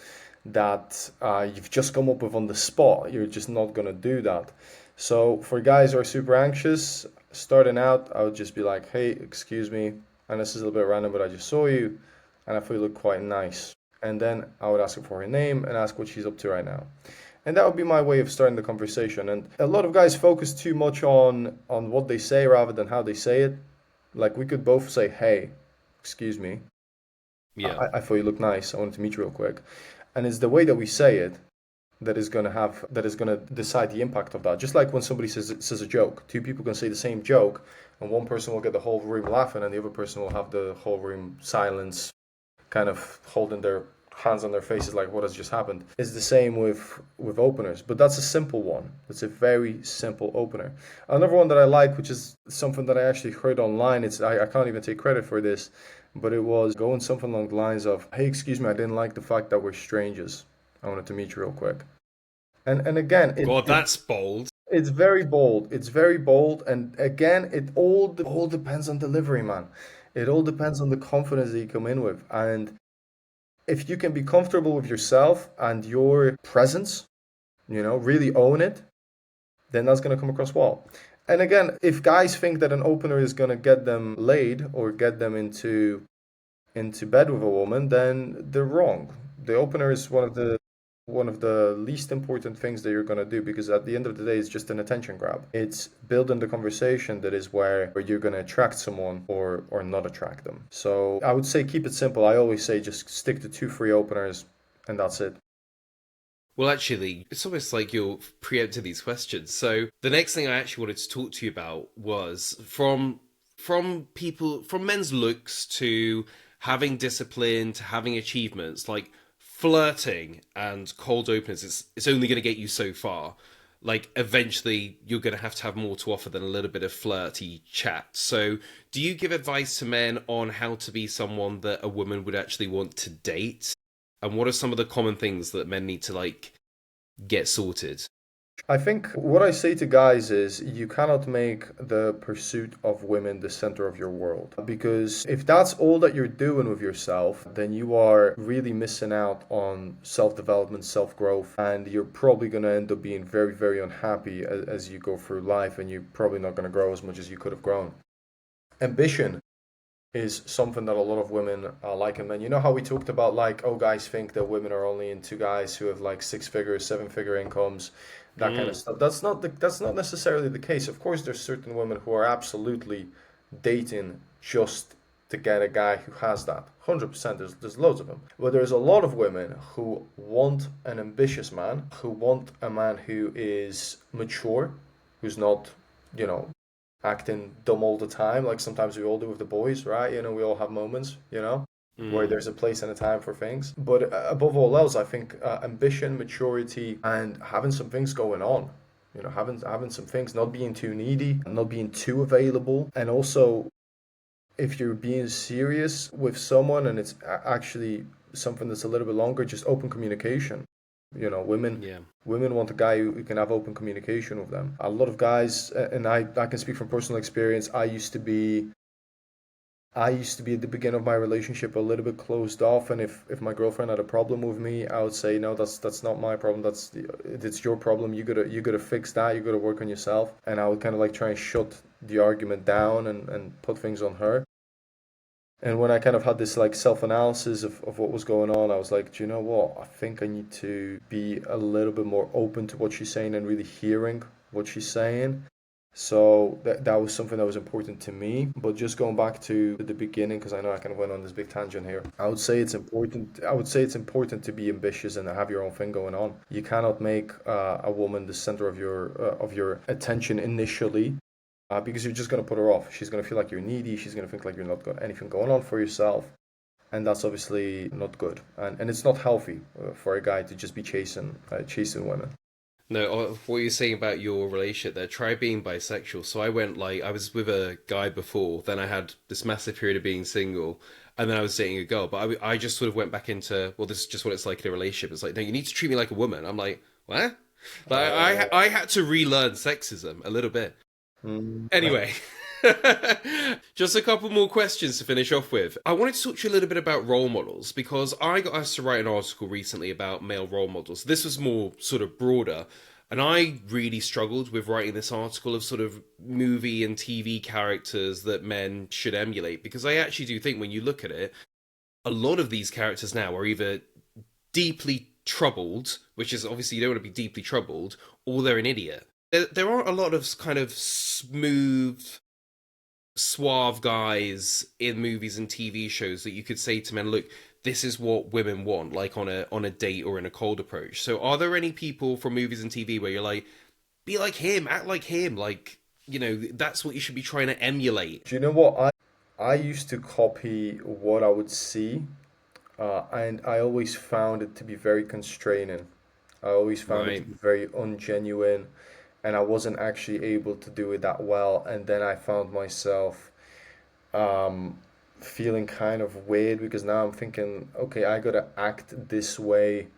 that you've just come up with on the spot. You're just not going to do that. So for guys who are super anxious, starting out, I would just be like, hey, excuse me, and this is a little bit random, but I just saw you, and I thought you look quite nice. And then I would ask her for her name and ask what she's up to right now. And that would be my way of starting the conversation. And a lot of guys focus too much on what they say rather than how they say it. Like we could both say, hey, excuse me, Yeah. I thought you looked nice. I wanted to meet you real quick. And it's the way that we say it that is gonna decide the impact of that. Just like when somebody says a joke, two people can say the same joke, and one person will get the whole room laughing, and the other person will have the whole room silence, kind of holding their hands on their faces like what has just happened. It's the same with openers, but that's a simple one. It's a very simple opener. Another one that I like, which is something that I actually heard online, I can't even take credit for this, but it was going something along the lines of, hey, excuse me, I didn't like the fact that we're strangers. I wanted to meet you real quick. And again, God, that's bold. it's very bold. It's very bold. And again, it all depends on delivery, man. It all depends on the confidence that you come in with. And if you can be comfortable with yourself and your presence, really own it, then that's going to come across well. And again, if guys think that an opener is going to get them laid or get them into bed with a woman, then they're wrong. The opener is one of the least important things that you're going to do, because at the end of the day it's just an attention grab. It's building the conversation that is where you're going to attract someone or not attract them. So I would say keep it simple. I always say just stick to 2 free openers and that's it. Well, actually, it's almost like you're preempting these questions. So the next thing I actually wanted to talk to you about was from men's looks to having discipline to having achievements, like flirting and cold openers. It's only going to get you so far. Like eventually, you're going to have more to offer than a little bit of flirty chat. So, do you give advice to men on how to be someone that a woman would actually want to date? And what are some of the common things that men need to like get sorted? I think what I say to guys is you cannot make the pursuit of women the center of your world. Because if that's all that you're doing with yourself, then you are really missing out on self development, self growth, and you're probably going to end up being very, very unhappy as you go through life, and you're probably not going to grow as much as you could have grown. Ambition is something that a lot of women like in men. You know how we talked about like, oh, guys think that women are only into guys who have like six figure, seven figure incomes, that kind of Mm, stuff. That's not necessarily the case. Of course, there's certain women who are absolutely dating just to get a guy who has that. 100%. There's loads of them. But there's a lot of women who want an ambitious man, who want a man who is mature, who's not, you know, acting dumb all the time, like sometimes we all do with the boys, right? We all have moments, where mm. there's a place and a time for things. But above all else, I think ambition, maturity, and having some things going on. Having some things, not being too needy, not being too available, and also if you're being serious with someone and it's actually something that's a little bit longer, just open communication. Women Yeah. women want a guy who can have open communication with them. A lot of guys, and I can speak from personal experience. I used to be at the beginning of my relationship a little bit closed off, and if my girlfriend had a problem with me, I would say no, that's not my problem. It's your problem. You gotta fix that. You gotta work on yourself. And I would kind of like try and shut the argument down and put things on her. And when I kind of had this like self-analysis of what was going on, I was like, do you know what? I think I need to be a little bit more open to what she's saying and really hearing what she's saying. So that was something that was important to me. But just going back to the beginning, because I know I kind of went on this big tangent here. I would say it's important to be ambitious and have your own thing going on. You cannot make a woman the center of your attention initially, because you're just going to put her off. She's going to feel like you're needy. She's going to think like you're not got anything going on for yourself. And that's obviously not good. And it's not healthy for a guy to just be chasing women. No, what you're saying about your relationship there, try being bisexual. So I was with a guy before, then I had this massive period of being single, and then I was dating a girl. But I just sort of went back into, well, this is just what it's like in a relationship. It's like, no, you need to treat me like a woman. I'm like, what? Like, I had to relearn sexism a little bit. Right. Anyway, just a couple more questions to finish off with. I wanted to talk to you a little bit about role models because I got asked to write an article recently about male role models. This was more sort of broader, and I really struggled with writing this article of sort of movie and TV characters that men should emulate because I actually do think when you look at it, a lot of these characters now are either deeply troubled, which is obviously you don't want to be deeply troubled, or they're an idiot. There aren't a lot of kind of smooth, suave guys in movies and TV shows that you could say to men, look, this is what women want, like on a date or in a cold approach. So are there any people from movies and TV where you're like, be like him, act like him, like, that's what you should be trying to emulate? Do you know what? I used to copy what I would see, and I always found it to be very constraining. I always found it to Right. be very ungenuine, and I wasn't actually able to do it that well. And then I found myself um, feeling kind of weird because now I'm thinking, okay, I gotta act this way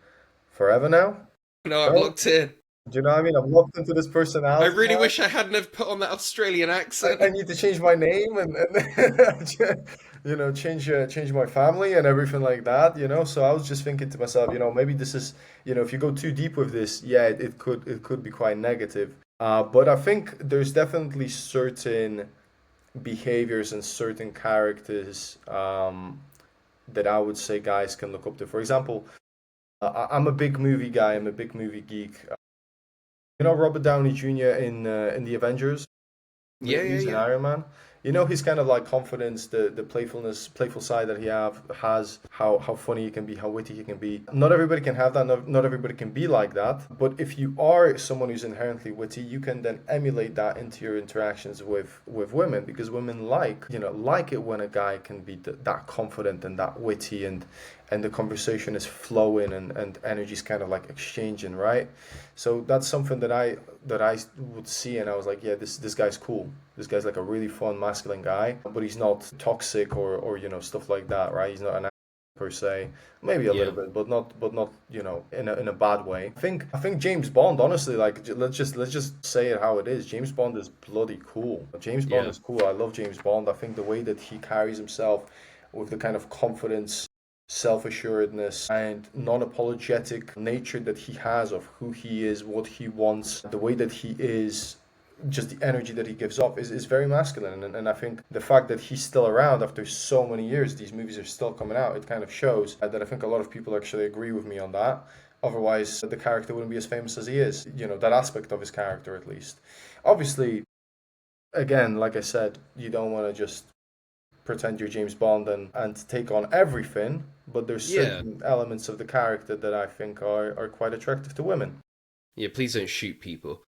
forever now. No, I'm No, locked in. do you know what I mean? I'm locked into this I personality really now. wish I hadn't have put on that Australian I accent. need to change my name and change my family and everything like that. So I was just thinking to myself, maybe this is, if you go too deep with this, yeah, it could be quite negative. But I think there's definitely certain behaviors and certain characters that I would say guys can look up to. For example, I'm a big movie guy. I'm a big movie geek. Robert Downey Jr. in the Avengers Yeah, yeah, movies and yeah. Iron Man. His kind of like confidence, the playful side that he has, how funny he can be, how witty he can be. Not everybody can have that. Not everybody can be like that. But if you are someone who's inherently witty, you can then emulate that into your interactions with women because women like it when a guy can be that confident and that witty and the conversation is flowing and energy's kind of like exchanging, right? So that's something that I would see, and I was like, yeah, this guy's cool. This guy's like a really fun masculine guy, but he's not toxic or stuff like that, right? He's not an per se. Maybe a Yeah. little bit, but not, in a bad way. I think James Bond, honestly, like let's just say it how it is. James Bond is bloody cool. James Bond Yeah. is cool. I love James Bond. I think the way that he carries himself with the kind of confidence, self-assuredness, and non-apologetic nature that he has of who he is, what he wants, the way that he is, just the energy that he gives off is very masculine. And I think the fact that he's still around after so many years, these movies are still coming out, it kind of shows that I think a lot of people actually agree with me on that. Otherwise, the character wouldn't be as famous as he is, that aspect of his character at least. Obviously, again, like I said, you don't want to just pretend you're James Bond and take on everything, but there's Yeah. certain elements of the character that I think are quite attractive to women. Yeah, please don't shoot people.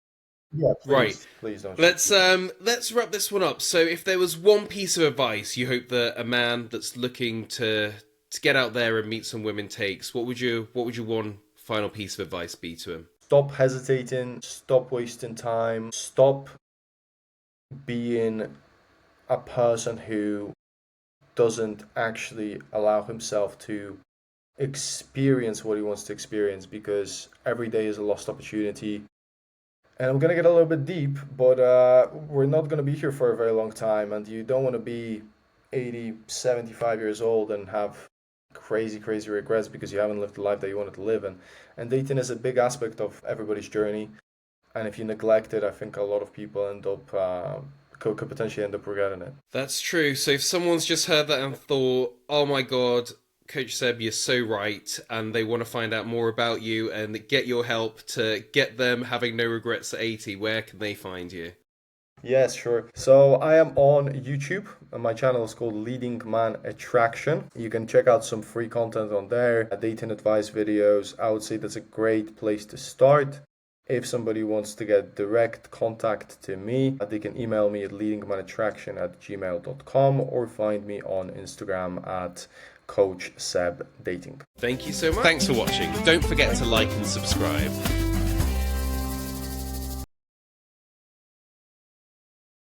Yeah, Right. please don't shoot Let's people. let's wrap this one up. So if there was one piece of advice you hope that a man that's looking to get out there and meet some women takes, what would your one final piece of advice be to him? Stop hesitating, stop wasting time, stop being a person who doesn't actually allow himself to experience what he wants to experience, because every day is a lost opportunity. And I'm gonna get a little bit deep, but we're not gonna be here for a very long time, and you don't want to be 80, 75 years old and have crazy, crazy regrets because you haven't lived the life that you wanted to live. And dating is a big aspect of everybody's journey, and if you neglect it, I think a lot of people end up could potentially end up regretting it. That's true. So if someone's just heard that and thought, "Oh my god, Coach Seb, you're so right," and they want to find out more about you and get your help to get them having no regrets at 80, where can they find you? Yes, sure. So I am on YouTube, and my channel is called Leading Man Attraction. You can check out some free content on there, dating advice videos. I would say that's a great place to start. If somebody wants to get direct contact to me, they can email me at leadingmanattraction@gmail.com or find me on Instagram at Coach Seb Dating. Thank you so much. Thanks for watching. Don't forget to like and subscribe.